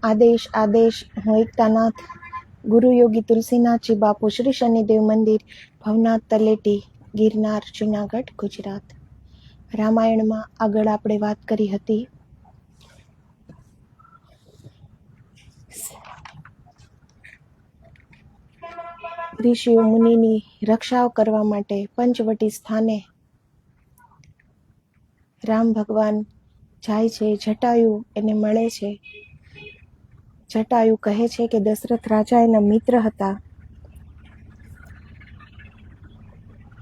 આદેશ આદેશ હું એકતાનાથ ગુરુ યોગી તુલસીનાથજી બાપુ શ્રી શનિદેવ મંદિર ભવનાથ તલેટી ગિરનાર જુનાગઢ ગુજરાત. રામાયણમાં આગળ આપણે વાત કરી હતી ઋષિઓ મુનિની રક્ષાઓ કરવા માટે પંચવટી સ્થાને રામ ભગવાન જાય છે. જટાયુ એને મળે છે. જટાયુ કહે છે કે દશરથ રાજા એના મિત્ર હતા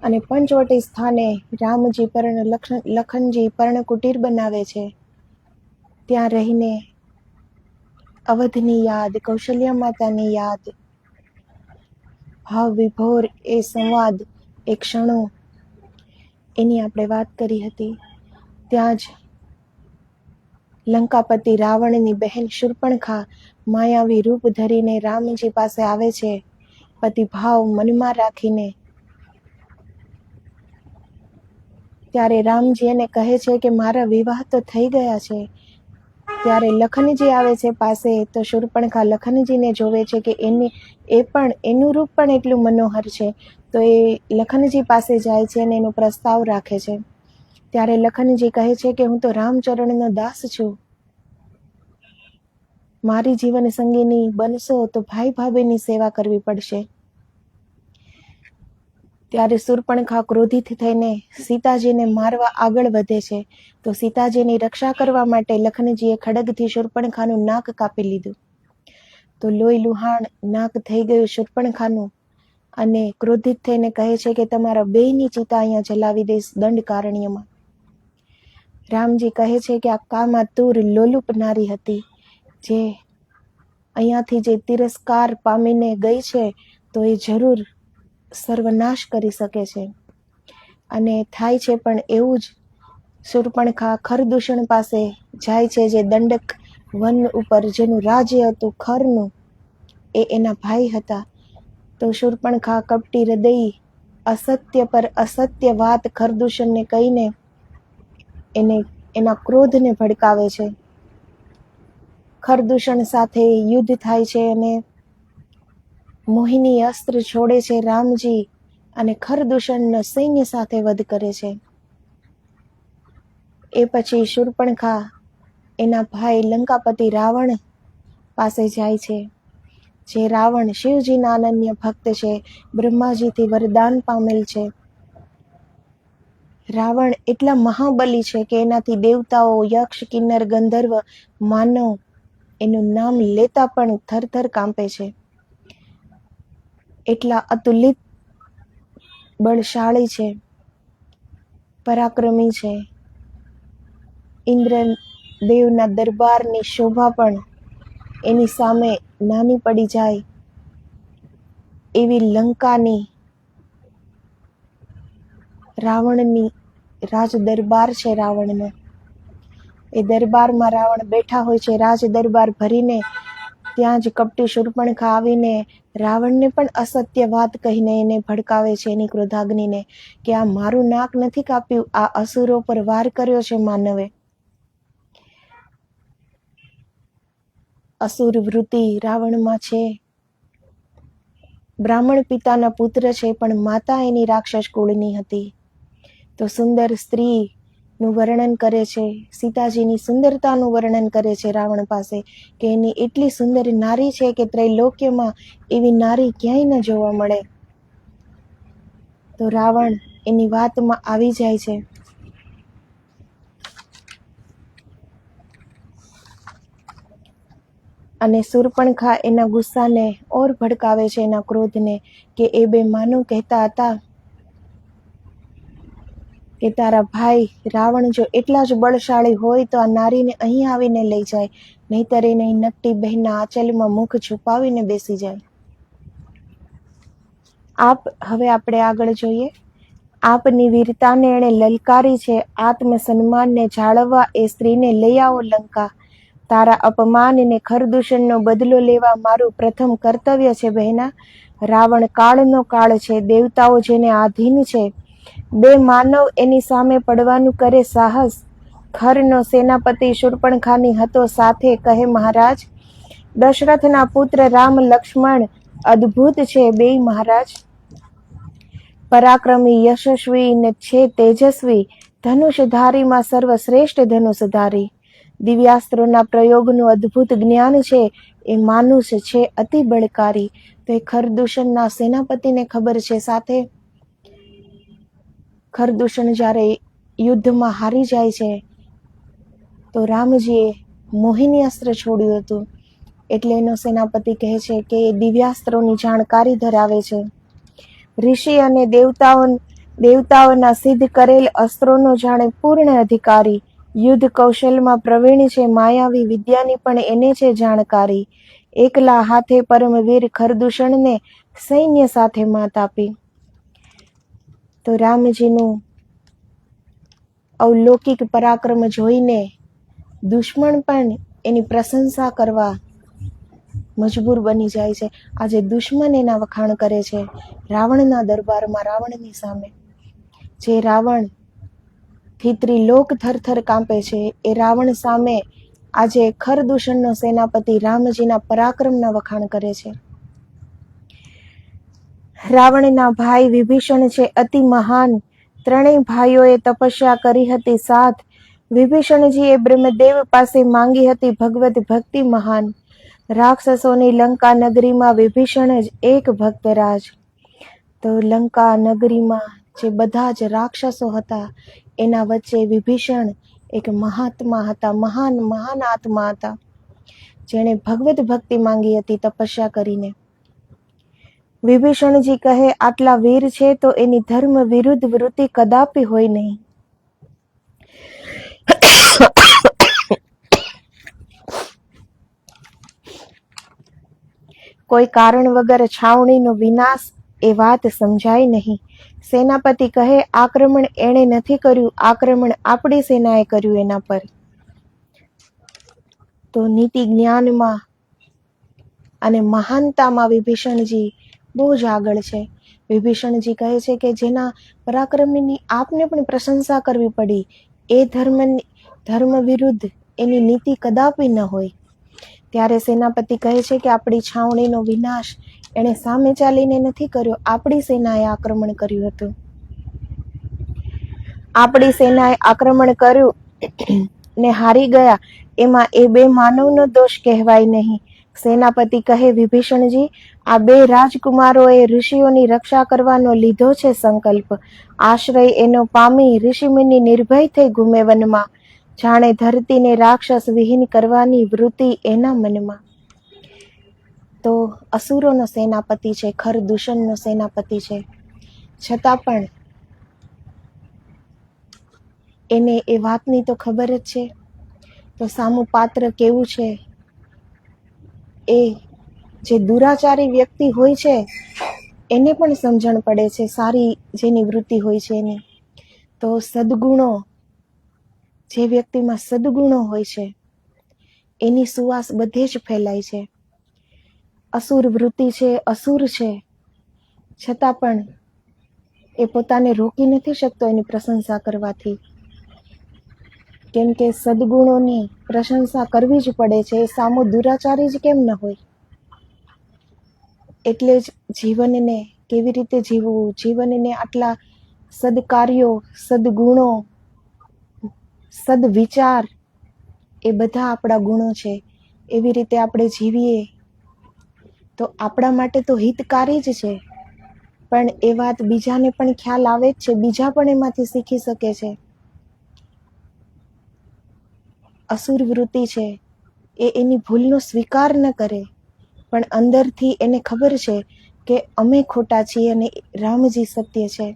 અને પંચવટી સ્થાને રામજી લખનજી પર્ણકુટીર બનાવે છે. ત્યાં રહીને અવધની યાદ, કૌશલ્યા માતાની યાદ, ભાવ વિભોર એ સંવાદ, એ ક્ષણો, એની આપણે વાત કરી હતી. ત્યાં જ લંકાપતિ રાવણની બહેન શૂર્પણખા માયાવી રૂપ ધરીને રામજી પાસે આવે છે, પતિભાવ મનમાં રાખીને. ત્યારે રામજી એને કહે છે કે મારા વિવાહ તો થઈ ગયા છે. ત્યારે લખનજી આવે છે પાસે, તો શૂર્પણખા લખનજીને જોવે છે કે એનું રૂપ પણ એટલું મનોહર છે. તો એ લખનજી પાસે જાય છે અને એનો પ્રસ્તાવ રાખે છે. ત્યારે લખનજી કહે છે કે હું તો રામચરણનો દાસ છું, મારી જીવન સંગીની બનશો તો ભાઈ ભાભીની સેવા કરવી પડશે. ત્યારે શૂર્પણખા ક્રોધિત થઈને સીતાજીને મારવા આગળ વધે છે. તો સીતાજીની રક્ષા કરવા માટે લખનજીએ ખડગથી શૂર્પણખાનું નાક કાપી લીધું. તો લોહી લુહાણ નાક થઈ ગયું શૂર્પણખાનું અને ક્રોધિત થઈને કહે છે કે તમારા બેયની ચિતા અહીંયા જલાવી દઈશ દંડકારણ્યમાં. રામજી કહે છે કે આ કામાતુર લોલુપ નારી હતી, જે અહીંયાથી જે તિરસ્કાર પામીને ગઈ છે તો એ જરૂર સર્વનાશ કરી શકે છે. અને થાય છે પણ એવું જ. શૂર્પણખા ખરદૂષણ પાસે જાય છે, જે દંડક વન ઉપર જેનું રાજ્ય હતું ખરનું, એ એના ભાઈ હતા. તો શૂર્પણખા કપટી હૃદયી અસત્ય પર અસત્ય વાત ખરદૂષણને કહીને એના ક્રોધને ભડકાવે છે. ખરદૂષણ સાથે યુદ્ધ થાય છે અને મોહિની અસ્ત્ર છોડે છે રામજી અને ખરદૂષણનો સૈન્ય સાથે વધ કરે છે. એ પછી શૂર્પણખા એના ભાઈ લંકાપતિ રાવણ પાસે જાય છે, જે રાવણ શિવજીના અનન્ય ભક્ત છે, બ્રહ્માજીથી વરદાન પામેલ છે. રાવણ એટલા મહાબલી છે કે એનાથી દેવતાઓ, યક્ષ, કિન્નર, ગંધર્વ, માનવ એનું નામ લેતા પણ થરથર કાંપે છે. એટલા અતુલિત બળશાળી છે, પરાક્રમી છે. ઇન્દ્ર દેવના દરબારની શોભા પણ એની સામે નાની પડી જાય એવી લંકાની રાવણની રાજ દરબાર છે રાવણનો. એ દરબારમાં રાવણ બેઠા હોય છે, રાજ દરબાર ભરીને. ત્યાં જ કપટી શૂર્પણખા આવીને રાવણને પણ અસત્ય વાત કહીને એને ભડકાવે છે, એની ક્રોધાગ્નિને, કે આ મારું નાક નથી કાપ્યું, આ અસુરો પર વાર કર્યો છે માનવે. અસુર વૃત્તિ રાવણમાં છે. બ્રાહ્મણ પિતાના પુત્ર છે, પણ માતા એની રાક્ષસ કુળની હતી. તો સુંદર સ્ત્રીનું વર્ણન કરે છે, સીતાજીની સુંદરતાનું વર્ણન કરે છે રાવણ પાસે, કે એની એટલી સુંદર નારી છે કે ત્રૈલોક્યમાં એવી નારી ક્યાંય ન જોવા મળે. તો રાવણ એની વાતમાં આવી જાય છે. અને શૂર્પણખા એના ગુસ્સાને ઓર ભડકાવે છે, એના ક્રોધને, કે એ બે માનવ કહેતા હતા કે તારા ભાઈ રાવણ જો એટલા જ બળશાળી હોય તો આ નારીને અહીં આવીને લઈ જાય, નહીતર એને નકટી બહેનના આંચલમાં મુખ છુપાવીને બેસી જાય. હવે આપણે આગળ જોઈએ. આપની વીરતાને એણે લલકારી છે, આત્મ સન્માનને જાળવવા એ સ્ત્રીને લઈ આવો લંકા. તારા અપમાનને ખરદૂષણનો બદલો લેવા મારું પ્રથમ કર્તવ્ય છે બહેના. રાવણ કાળનો કાળ છે, દેવતાઓ જેને આધીન છે. બે માનવ એની સામે પડવાનું કરે સાહસ. ખરનો સેનાપતિ શૂર્પણખાની હતો સાથે, કહે મહારાજ દશરથના પુત્ર રામ લક્ષ્મણ અદ્ભુત છે બેય મહારાજ. પરાક્રમી યશસ્વી ને છે તેજસ્વી, ધનુષધારીમાં સર્વશ્રેષ્ઠ ધનુષધારી. દિવ્યાસ્ત્રોના પ્રયોગનું અદ્ભુત જ્ઞાન છે, એ માનુષ છે અતિ બળકારી. તો એ ખરદૂષણના સેનાપતિને ખબર છે. સાથે ખરદૂષણ જ્યારે યુદ્ધમાં હારી જાય છે તો રામજીએ મોહિની અસ્ત્ર છોડ્યું હતું, એટલે એનો સેનાપતિ કહે છે કે એ દિવ્યાસ્ત્રોની જાણકારી ધરાવે છે. ઋષિ અને દેવતાઓના સિદ્ધ કરેલ અસ્ત્રોનો જાણે પૂર્ણ અધિકારી. યુદ્ધ કૌશલમાં પ્રવીણ છે, માયાવી વિદ્યાની પણ એને છે જાણકારી. એકલા હાથે પરમવીર ખરદૂષણને સૈન્ય સાથે માત આપી. તો રામજીનું અવલૌકિક પરાક્રમ જોઈને દુશ્મન પણ એની પ્રશંસા કરવા મજબૂર બની જાય છે. આજે દુશ્મન એના વખાણ કરે છે રાવણના દરબારમાં, રાવણની સામે. જે રાવણથી ત્રિલોક થરથર કાંપે છે, એ રાવણ સામે આજે ખરદૂષણનો સેનાપતિ રામજીના પરાક્રમના વખાણ કરે છે. રાવણના ભાઈ વિભીષણ છે અતિ મહાન, ત્રણેય ભાઈઓએ તપસ્યા કરી હતી સાથ. વિભીષણજીએ બ્રહ્મદેવ પાસે માંગી હતી ભગવત ભક્તિ મહાન. રાક્ષસોની લંકા નગરીમાં વિભીષણ જ એક ભક્તરાજ. તો લંકા નગરીમાં જે બધા જ રાક્ષસો હતા એના વચ્ચે વિભીષણ એક મહાત્મા હતા, મહાન આત્મા હતા, જેણે ભગવત ભક્તિ માંગી હતી તપસ્યા કરીને. વિભીષણજી કહે આટલા વીર છે તો એની ધર્મ વિરુદ્ધ વૃત્તિ કદાપી હોય નહીં. કોઈ કારણ વગર છાવણીનો વિનાશ એ વાત સમજાય નહીં. સેનાપતિ કહે આક્રમણ એણે નથી કર્યું, આક્રમણ આપણી સેનાએ કર્યું એના પર. તો નીતિ જ્ઞાનમાં અને મહાનતામાં વિભીષણજી બહુ જ આગળ છે. વિભીષણજી કહે છે કે જેના પરાક્રમની આપને પણ પ્રશંસા કરવી પડી, એ ધર્મ વિરુદ્ધ એની નીતિ કદાપી ન હોય. ત્યારે સેનાપતિ કહે છે કે આપણી છાવણીનો વિનાશ એણે સામે ચાલીને નથી કર્યો, આપણી સેનાએ આક્રમણ કર્યું હતું. આપણી સેનાએ આક્રમણ કર્યું ને હારી ગયા, એમાં એ બે માનવનો દોષ કહેવાય નહીં. સેનાપતિ કહે વિભીષણજી આ બે રાજકુમારોએ ઋષિઓની રક્ષા કરવાનો લીધો છે સંકલ્પ. આશ્રય એનો પામી ઋષિમુનિ નિર્ભય થઈ ઘૂમે વનમાં. જાણે ધરતીને રાક્ષસ વિહીન કરવાની વૃત્તિ એના મનમાં. તો અસુરોનો સેનાપતિ છે, ખરદૂષણનો સેનાપતિ છે, છતાં પણ એને એ વાતની તો ખબર જ છે. તો સામું પાત્ર કેવું છે, એ જે દુરાચારી વ્યક્તિ હોય છે એને પણ સમજણ પડે છે, સારી જેની વૃત્તિ હોય છે એની. તો સદગુણો, જે વ્યક્તિમાં સદગુણો હોય છે એની સુવાસ બધે જ ફેલાય છે. અસુર વૃત્તિ છે, અસુર છે, છતાં પણ એ પોતાને રોકી નથી શકતો એની પ્રશંસા કરવાથી. કેમ કે સદગુણોની પ્રશંસા કરવી જ પડે છે, એ સામો દુરાચારી જ કેમ ન હોય. એટલે જ જીવનને કેવી રીતે જીવવું, જીવનને આટલા સદકાર્યો, સદગુણો, સદવિચાર એ બધા આપણા ગુણો છે. એવી રીતે આપણે જીવીએ તો આપણા માટે તો હિતકારી જ છે, પણ એ વાત બીજાને પણ ખ્યાલ આવે જ છે, બીજા પણ એમાંથી શીખી શકે છે. અસુર વૃત્તિ છે એ એની ભૂલનો સ્વીકાર ન કરે, પણ અંદરથી એને ખબર છે કે અમે ખોટા છીએ અને રામજી સત્ય છે.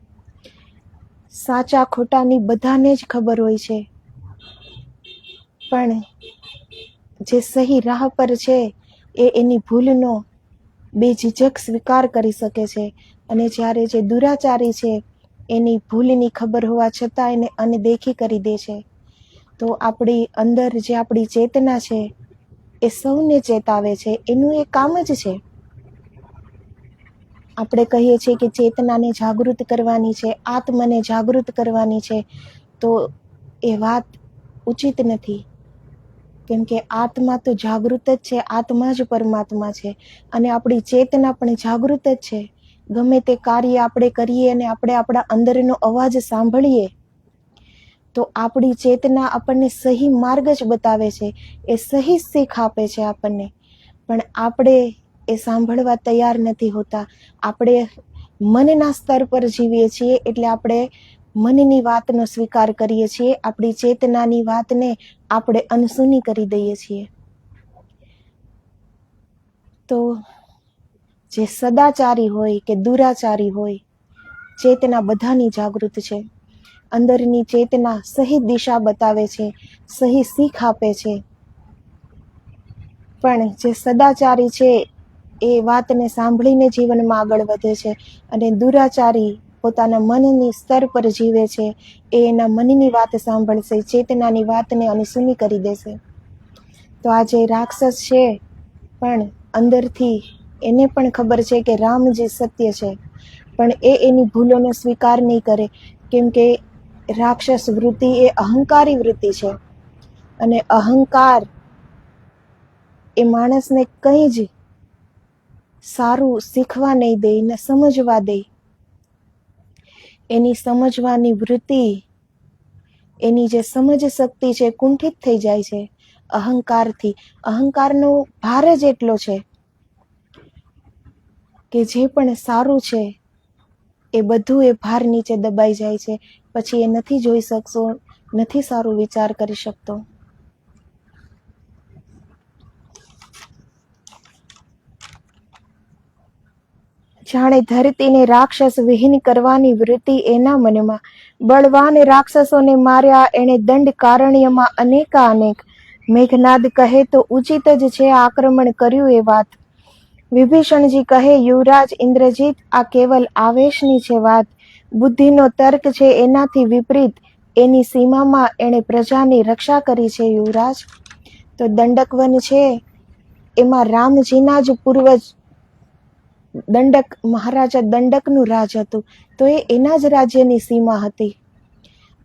સાચા ખોટાની બધાને જ ખબર હોય છે, પણ જે સહી રાહ પર છે એ એની ભૂલનો બેઝિઝક સ્વીકાર કરી શકે છે. અને જ્યારે જે દુરાચારી છે એની ભૂલની ખબર હોવા છતાં એને અનદેખી કરી દે છે. તો આપણી અંદર જે આપણી ચેતના છે એ સૌને ચેતાવે છે, એનું એ કામ જ છે. આપણે કહીએ છીએ કે ચેતનાને જાગૃત કરવાની છે, આત્મને જાગૃત કરવાની છે, તો એ વાત ઉચિત નથી. કેમ કે આત્મા તો જાગૃત જ છે, આત્મા જ પરમાત્મા છે, અને આપણી ચેતના પણ જાગૃત જ છે. ગમે તે કાર્ય આપણે કરીએ અને આપણે આપણા અંદરનો અવાજ સાંભળીએ તો આપણી ચેતના આપણને સહી માર્ગ જ બતાવે છે, એ સહી શીખ આપે છે આપણને. પણ આપણે એ સાંભળવા તૈયાર નથી હોતા. આપણે મનના સ્તર પર જીવીએ છીએ, એટલે આપણે મનની વાતનો સ્વીકાર કરીએ છીએ, આપણી ચેતનાની વાતને આપણે અનસુની કરી દઈએ છીએ. તો જે સદાચારી હોય કે દુરાચારી હોય, ચેતના બધાની જાગૃત છે. અંદરની ચેતના સહી દિશા બતાવે છે, સહી શીખ આપે છે. પણ જે સદાચારી છે એ વાતને સાંભળીને જીવનમાં આગળ વધે છે, અને દુરાચારી પોતાના મનની સ્તર પર જીવે છે, એ એના મનની વાત સાંભળશે, ચેતનાની વાતને અનસુની કરી દેશે. તો આ જે રાક્ષસ છે, પણ અંદરથી એને પણ ખબર છે કે રામજી સત્ય છે, પણ એની ભૂલોનો સ્વીકાર નહીં કરે. કેમ કે રાક્ષસ વૃત્તિ એ અહંકારી વૃત્તિ છે, અને અહંકાર એ માણસને કંઈ જ સારું શીખવા નહીં દે, ને સમજવા દે. એની સમજવાની વૃત્તિ, એની જે સમજ શક્તિ છે કુંઠિત થઈ જાય છે અહંકારથી. અહંકારનો ભાર જ એટલો છે કે જે પણ સારું છે એ બધું એ ભાર નીચે દબાઈ જાય છે. પછી એ નથી જોઈ શકતો, નથી સારું વિચાર કરી શકતો. જાણે ધરતીને રાક્ષસ વિહીન કરવાની વૃત્તિ એના મનમાં. બળવાન રાક્ષસોને માર્યા એણે દંડ કારણ્યમાં અનેકાનેક. મેઘનાદ કહે તો ઉચિત જ છે આક્રમણ કર્યું એ વાત. વિભીષણજી કહે યુવરાજ ઇન્દ્રજીત આ કેવલ આવેશની છે વાત. બુદ્ધિનો તર્ક છે એનાથી વિપરીત. એની સીમામાં એણે પ્રજાની રક્ષા કરી છે યુવરાજ. તો દંડકવન છે એમાં રામજીના જ પૂર્વજ દંડક, મહારાજા દંડકનું રાજ હતું, તો એ એના જ રાજ્યની સીમા હતી.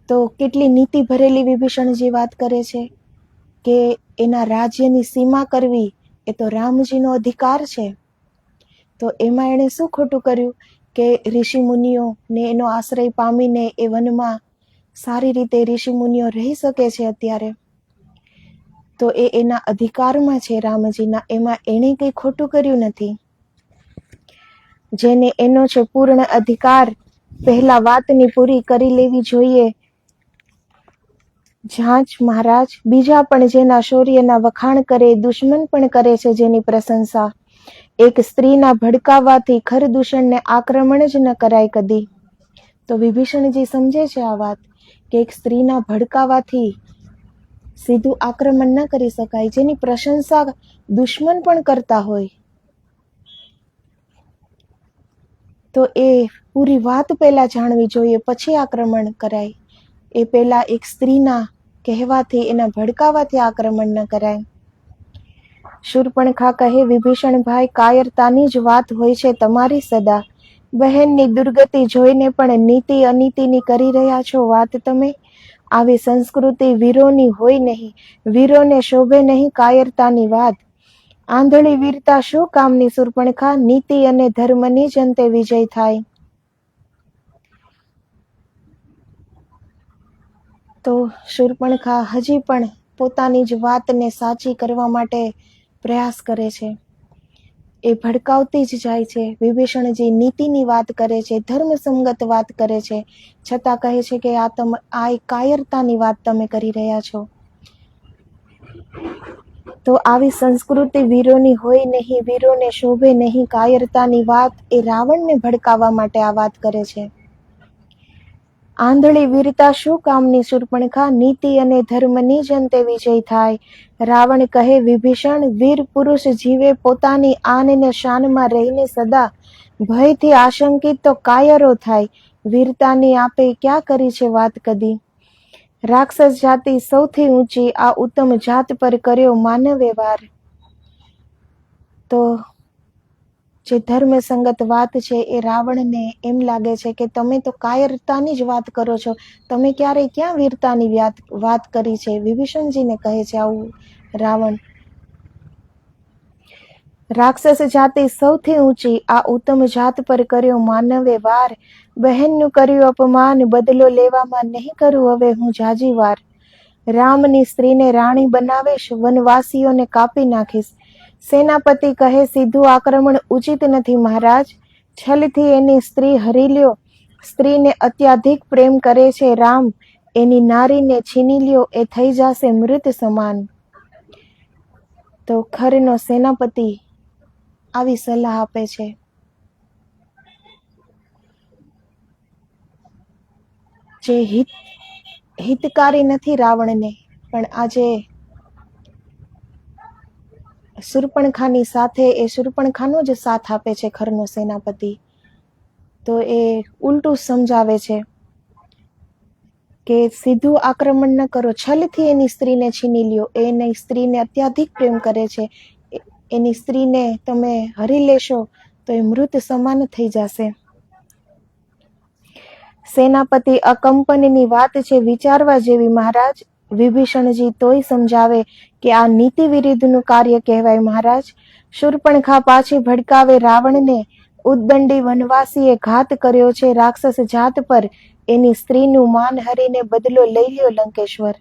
તો કેટલી નીતિ ભરેલી વિભીષણજી વાત કરે છે કે એના રાજ્યની સીમા કરવી એ તો રામજીનો અધિકાર છે. તો એમાં એણે શું ખોટું કર્યું કે ઋષિ મુનિઓ ને એનો આશ્રય પામીને એ વનમાં સારી રીતે ઋષિ મુનિઓ રહી શકે છે અત્યારે. તો એ એના અધિકારમાં છે રામજીના, એમાં એણે કંઈ ખોટું કર્યું નથી. જેને એનો છે પૂર્ણ અધિકાર, પહેલા વાતની પૂરી કરી લેવી જોઈએ. જાંચ મહારાજ, બીજા પણ જેના શૌર્યના વખાણ કરે, દુશ્મન પણ કરે છે જેની પ્રશંસા. એક સ્ત્રીના ભડકાવાથી ખર દૂષણને આક્રમણ જ ન કરાય કદી. તો વિભીષણજી સમજે છે આ વાત કે એક સ્ત્રીના ભડકાવાથી સીધું આક્રમણ ન કરી શકાય. જેની પ્રશંસા દુશ્મન પણ કરતા હોય તો એ પૂરી વાત પહેલા જાણવી જોઈએ, પછી આક્રમણ કરાય. એ પહેલા એક સ્ત્રીના કહેવાથી, એના ભડકાવાથી આક્રમણ ન કરાય. શૂર્પણખા કહે વિભીષણભાઈ કાયરતાની જ વાત હોય છે તમારી સદા. બહેનની દુર્ગતિ જોઈને પણ નીતિ અનીતિની કરી રહ્યા છો વાત તમે. આવી સંસ્કૃતિ વીરોની હોય નહીં, વીરોને શોભે નહીં કાયરતાની વાત. આંધળી વીરતા શું કામની શૂર્પણખા, નીતિ અને ધર્મની જ અંતે વિજય થાય. તો શૂર્પણખા હજી પણ પોતાની જ વાતને સાચી કરવા માટે પ્રયાસ કરે છે. એ ભડકાવતી જ જાય છે. વિભીષણજી નીતિની વાત કરે છે, ધર્મસંગત વાત કરે છે, છતાં કહે છે કે આ કાયરતાની વાત તમે કરી રહ્યા છો. તો આવી સંસ્કૃતિ વીરોની હોય નહીં, વીરોને શોભે નહીં કાયરતાની વાત, એ રાવણને ભડકાવવા માટે આ વાત કરે છે. આંધળી વીરતા શું કામની શૂર્પણખા, નીતિ અને ધર્મની જ અંતે વિજય થાય. રાવણ કહે વિભીષણ, વીર પુરુષ જીવે પોતાની આન ને શાનમાં રહીને સદા, ભયથી આશંકિત તો કાયરો થાય. વીરતાની આપે ક્યાં કરી છે વાત કદી. રાક્ષસ જાતિ સૌથી ઊંચી, આ ઉત્તમ જાત પર કર્યો માનવે વાર. તો જે ધર્મસંગત વાત છે એ રાવણને એમ લાગે છે કે તમે તો કાયરતાની જ વાત કરો છો, તમે ક્યારેય ક્યાં વીરતાની વાત કરી છે. વિભીષણજીને કહે છે આવું રાવણ: રાક્ષસ જાતિ સૌથી ઊંચી, આ ઉત્તમ જાત પર કર્યો માનવે વાર. બહેનનું કર્યું અપમાન, બદલો લેવામાં નહીં કરું હવે હું જાજી વાર. રામની સ્ત્રીને રાણી બનાવીશ, વનવાસીઓને કાપી નાખીશ. સેનાપતિ કહે સીધું આક્રમણ ઉચિત નથી મહારાજ. છલથી એની સ્ત્રી હરી લ્યો. સ્ત્રીને અત્યાધિક પ્રેમ કરે છે રામ, એની નારીને છીની લ્યો એ થઈ જશે મૃત સમાન. તો ખરનો સેનાપતિ આવી સલાહ આપે છે. જે હિતકારી નથી રાવણને, પણ આજે શૂર્પણખાની સાથે એ શૂર્પણખાનો જ સાથ આપે છે ખરનો સેનાપતિ. તો એ ઉલટું સમજાવે છે કે સીધું આક્રમણ ન કરો, છલથી એની સ્ત્રીને છીની લ્યો. એની સ્ત્રીને અત્યાધિક પ્રેમ કરે છે, એની સ્ત્રીને તમે હરી લેશો તો એ મૃત સમાન થઈ જશે. સેનાપતિ અકંપનની વાત છે વિચારવા જેવી મહારાજ. વિભીષણજી તોય સમજાવે કે આ નીતિ વિરુદ્ધનું કાર્ય કહેવાય મહારાજ. શૂર્પણખા પાછી ભડકાવે રાવણને. ઉદ્દંડી વનવાસીએ ઘાત કર્યો છે રાક્ષસ જાત પર, એની સ્ત્રીનું માન હરીને બદલો લઈ લ્યો લંકેશ્વર.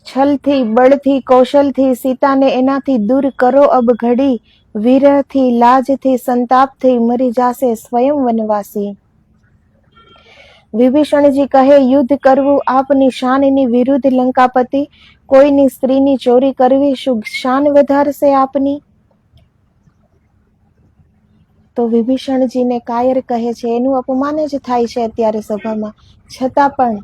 છલથી, બળથી, કૌશલથી સીતાને એનાથી દૂર કરો અબ ઘડી. વિરહથી, લાજથી, સંતાપથી મરી જાશે સ્વયં વનવાસી. વિભીષણજી કહે યુદ્ધ કરવું આપની શાનની વિરુદ્ધ લંકાપતિ. કોઈની સ્ત્રીની ચોરી કરવી શું શાન વધારશે આપની? તો વિભીષણજીને કાયર કહે છે, એનું અપમાન જ થાય છે અત્યારે સભામાં. છતાં પણ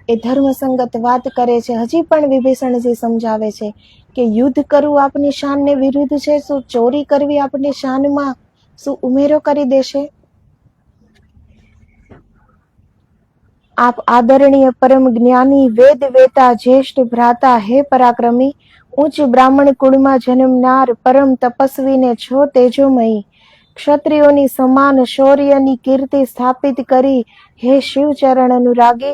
એ ધર્મસંગત વાત કરે છે. હજી પણ વિભીષણજી સમજાવે છે કે યુદ્ધ કરવું આપની શાનને વિરુદ્ધ છે. શું ચોરી કરવી આપની શાનમાં શું ઉમેરો કરી દેશે? આપ આદરણીય પરમ જ્ઞાની, વેદ વેતા, જ્યેષ્ઠ ભ્રાતા, હે પરાક્રમી, ઉચ્ચ બ્રાહ્મણ કુળમાં જન્મનાર, પરમ તપસ્વીને છો તેજોમયી. ક્ષત્રિયોની સમાન શૌર્યની કીર્તિ સ્થાપિત કરી, હે શિવચરણ અનુરાગી.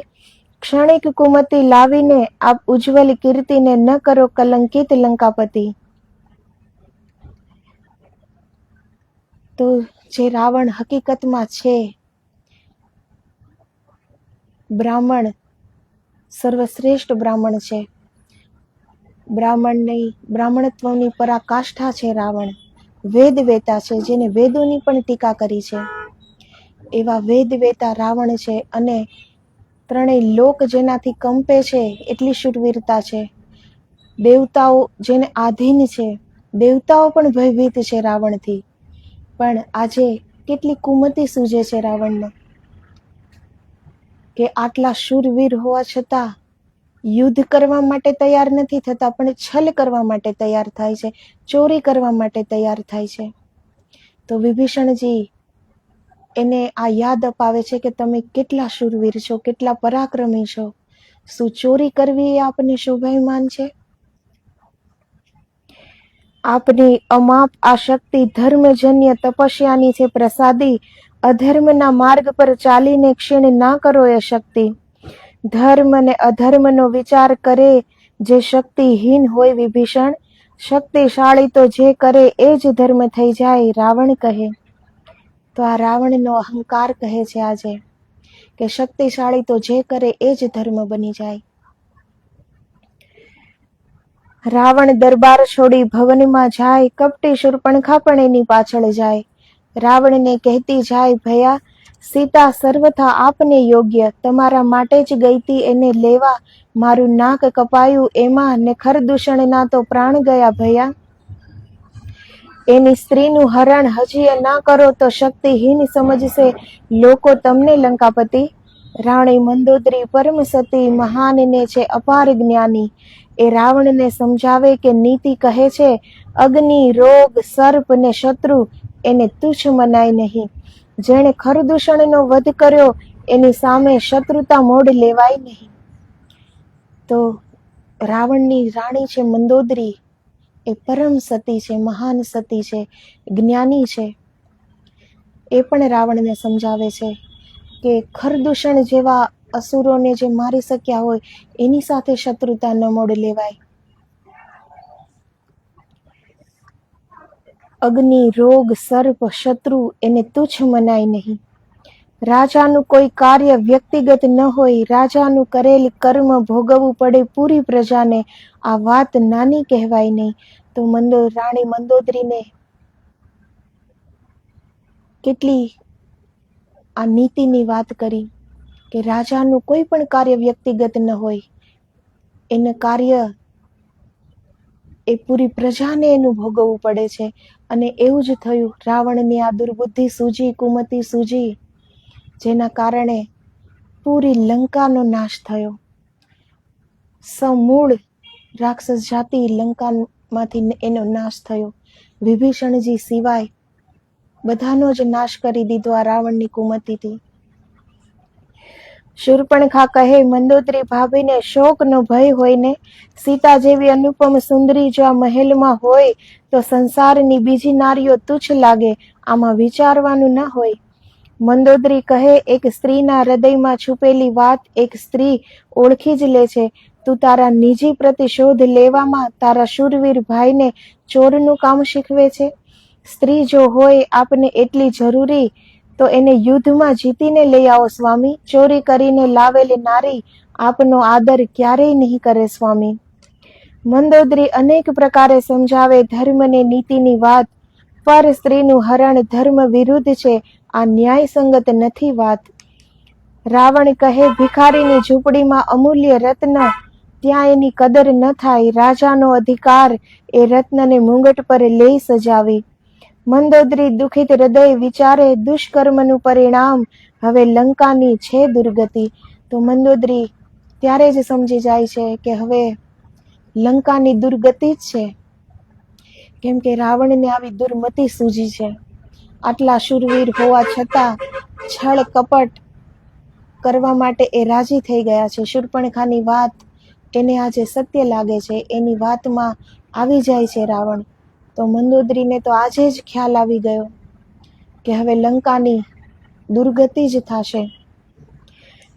ક્ષણિક કુમતિ લાવીને આપ ઉજ્જવલ કીર્તિને ન કરો કલંકિત લંકાપતિ. તો જે રાવણ હકીકતમાં છે બ્રાહ્મણ, સર્વશ્રેષ્ઠ બ્રાહ્મણ છે. બ્રાહ્મણત્વની પરાકાષ્ઠા છે રાવણ. વેદ વેતા છે, જેને વેદોની પણ ટીકા કરી છે એવા વેદ વેતા રાવણ છે. અને ત્રણેય લોક જેનાથી કંપે છે એટલી શૂરવીરતા છે. દેવતાઓ જેને આધીન છે, દેવતાઓ પણ ભયભીત છે રાવણથી. પણ આજે કેટલી કુમતિ સૂજે છે રાવણને કે આટલા શૂરવીર હોવા છતાં યુદ્ધ કરવા માટે તૈયાર નથી થતા, પણ છલ કરવા માટે તૈયાર થાય છે, ચોરી કરવા માટે તૈયાર થાય છે. તો વિભીષણજી એને આ યાદ અપાવે છે કે તમે કેટલા શૂરવીર છો, કેટલા પરાક્રમી છો. શું ચોરી કરવી એ આપને શોભાયમાન છે? આપની અમાપ આ શક્તિ ધર્મજન્ય તપસ્યાની છે પ્રસાદી. અધર્મના માર્ગ પર ચાલીને ક્ષીણ ના કરો એ શક્તિ. ધર્મ અને અધર્મનો વિચાર કરે જે શક્તિહીન હોય વિભીષણ. શક્તિશાળી તો જે કરે એ જ ધર્મ થઈ જાય, રાવણ કહે. તો આ રાવણનો અહંકાર કહે છે આજે કે શક્તિશાળી તો જે કરે એ જ ધર્મ બની જાય. રાવણ દરબાર છોડી ભવનમાં જાય, કપટી શૂર્પણખા પણ એની પાછળ જાય. રાવણને કહેતી જાય ભયા, સીતા સર્વથા આપને યોગ્ય, તમારા માટે જ ગઈતી એને લેવા. મારું નાક કપાયું એમાં ને ખરદૂષણના તો પ્રાણ ગયા ભયા. એની સ્ત્રીનું હરણ હજી ના કરો તો શક્તિહીન સમજશે લોકો તમને લંકાપતિ. રાણી મંદોદરી પરમ સતી, મહાનને છે અપાર જ્ઞાની. એ રાવણને સમજાવે કે નીતિ કહે છે અગ્નિ, રોગ, સર્પ ને શત્રુ એને તુચ્છ મનાય નહીં. જેણે ખરદૂષણનો વધ કર્યો એની સામે શત્રુતા મોડ લેવાય નહીં. તો રાવણની રાણી છે મંદોદરી, એ પરમ સતી છે, મહાન સતી છે, જ્ઞાની છે. એ પણ રાવણને સમજાવે છે કે ખરદૂષણ જેવા અસુરોને જે મારી શક્યા હોય એની સાથે શત્રુતા ન મોડ લેવાય. અગ્નિ, રોગ, સર્પ, શત્રુ એને તુચ્છ મનાય નહીં. રાજાનું કોઈ કાર્ય વ્યક્તિગત ન હોય, રાજાનું કરેલ કર્મ ભોગવવું પડે પૂરી પ્રજાને, આ વાત નાની કહેવાય નહીં. તો રાણી મંદોદરીને કેટલી આ નીતિની વાત કરી કે રાજાનું કોઈ પણ કાર્ય વ્યક્તિગત ન હોય, એનું કાર્ય એ પૂરી પ્રજાને એનું ભોગવવું પડે છે. અને એવું જ થયું. રાવણની આ દુર્બુદ્ધિ સૂજી, કુમતિ સૂજી, જેના કારણે પૂરી લંકાનો નાશ થયો. સમૂળ રાક્ષસ જાતિ લંકામાંથી એનો નાશ થયો. વિભીષણજી સિવાય બધાનો જ નાશ કરી દીધો આ રાવણની કુમતિથી. શૂર્પણખા કહે, મંદોદરી ભાભીને શોકનો ભય હોય ને, સીતા જેવી અનુપમ સુંદરી જો આ મહેલમાં હોય તો સંસારની બીજી નારીઓ તુચ્છ લાગે, આમાં વિચારવાનું ન હોય. મંદોદરી કહે, એક સ્ત્રીના હૃદયમાં છુપેલી વાત એક સ્ત્રી ઓળખી જ લે છે. તું તારા નિજી પ્રતિશોધ લેવામાં તારા શૂરવીર ભાઈને ચોરનું કામ શીખવે છે. સ્ત્રી જો હોય આપને એટલી જરૂરી તો એને યુદ્ધમાં જીતીને લઈ આવો સ્વામી. ચોરી કરીને લાવેલી નારી આપનો આદર ક્યારેય નહીં કરે સ્વામી. મંદોદરી અનેક પ્રકારે સમજાવે ધર્મને નીતિની વાત, પર સ્ત્રીનું હરણ ધર્મ વિરુદ્ધ છે, આ ન્યાયસંગત નથી વાત. રાવણ કહે, ભિખારીની ઝૂંપડીમાં અમૂલ્ય રત્ન, ત્યાં એની કદર ન થાય. રાજાનો અધિકાર એ રત્નને મુંગટ પર લઈ સજાવી. મંદોદરી દુખિત હૃદય વિચારે, દુષ્કર્મનું પરિણામ હવે લંકાની છે દુર્ગતિ. તો મંદોદરી ત્યારે જ સમજી જાય છે કે હવે લંકાની દુર્ગતિ જ છે, કેમ કે રાવણને આવી દુર્મતિ સૂજી છે. આટલા શૂરવીર હોવા છતાં છળ કપટ કરવા માટે એ રાજી થઈ ગયા છે. શૂર્પણખાની વાત એને આજે સત્ય લાગે છે, એની વાતમાં આવી જાય છે રાવણ. તો મંદોદરીને તો આજે જ ખ્યાલ આવી ગયો કે હવે લંકાની દુર્ગતિ જ થશે.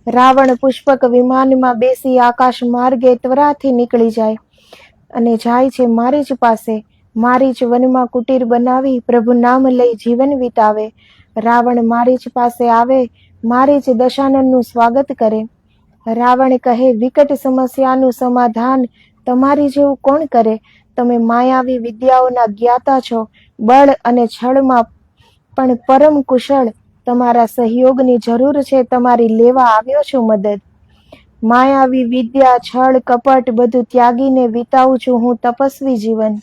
રાવણ પુષ્પક વિમાનમાં બેસી આકાશ માર્ગે ત્વરાથી નીકળી જાય અને જાય છે મારીચ પાસે. મારીચ વનમાં કુટીર બનાવી પ્રભુ નામ લઈ જીવન વિતાવે. રાવણ મારીચ પાસે આવે, મારીચ દશાનનનું સ્વાગત કરે. રાવણ કહે, વિકટ સમસ્યાનું સમાધાન તમારી જેવું કોણ કરે? તમે માયાવી વિદ્યાઓના જ્ઞાતા છો, બળ અને છળમાં પણ પરમ કુશળ. તમારા સહયોગની જરૂર છે, તમારી લેવા આવ્યો છું મદદ. માયાવી વિદ્યા, છળ, કપટ બધું ત્યાગીને વિતાવું છું હું તપસ્વી જીવન.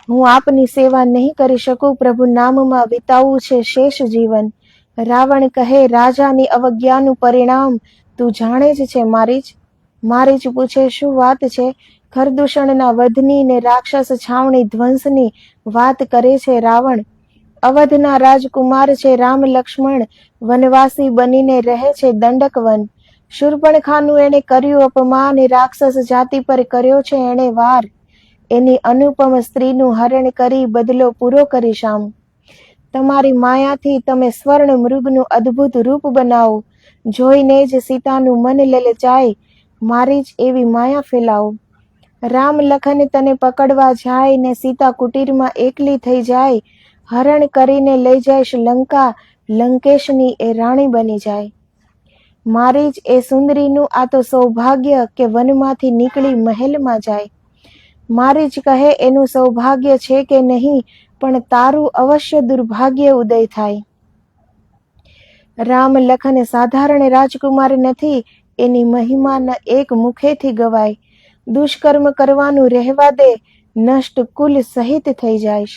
હું આપની સેવા નહીં કરી શકું, પ્રભુ નામમાં વિતાવવું છે શેષ જીવન. રાવણ કહે, રાજાની અવજ્ઞાનું પરિણામ તું જાણે જ છે મારીચ. મારીચ પૂછે, શું વાત છે? ખરદૂષણના વધની ને રાક્ષસ છાવણી ધ્વંસની વાત કરે છે રાવણ. અવધના રાજકુમાર છે રામ લક્ષ્મણ, વનવાસી બનીને રહે છે દંડક વન. શૂર્પણખાનું એણે કર્યું અપમાન, રાક્ષસ જાતિ પર કર્યો છે એણે વાર. એની અનુપમ સ્ત્રીનું હરણ કરી બદલો પૂરો કરી શામ. તમારી માયાથી તમે સ્વર્ણ મૃગનું અદ્ભુત રૂપ બનાવો, જોઈને જ સીતાનું મન લલચાય. મારી જ એવી માયા ફેલાવો. રામ લખન તને પકડવા જાય ને સીતા કુટીરમાં એકલી થઈ જાય. હરણ કરીને લઈ જઈશ લંકા, લંકેશની એ રાણી બની જાય. મારી જ એ સુંદરીનું આ તો સૌભાગ્ય કે વનમાંથી નીકળી મહેલમાં જાય. મારી જ કહે, એનું સૌભાગ્ય છે કે નહીં, પણ તારું અવશ્ય દુર્ભાગ્ય ઉદય થાય. રામ લખન સાધારણ રાજકુમાર નથી, એની મહિમા એક મુખેથી ગવાય. દુષ્કર્મ કરવાનું રહેવા દે, નષ્ટ કુલ સહિત થઈ જાયશ.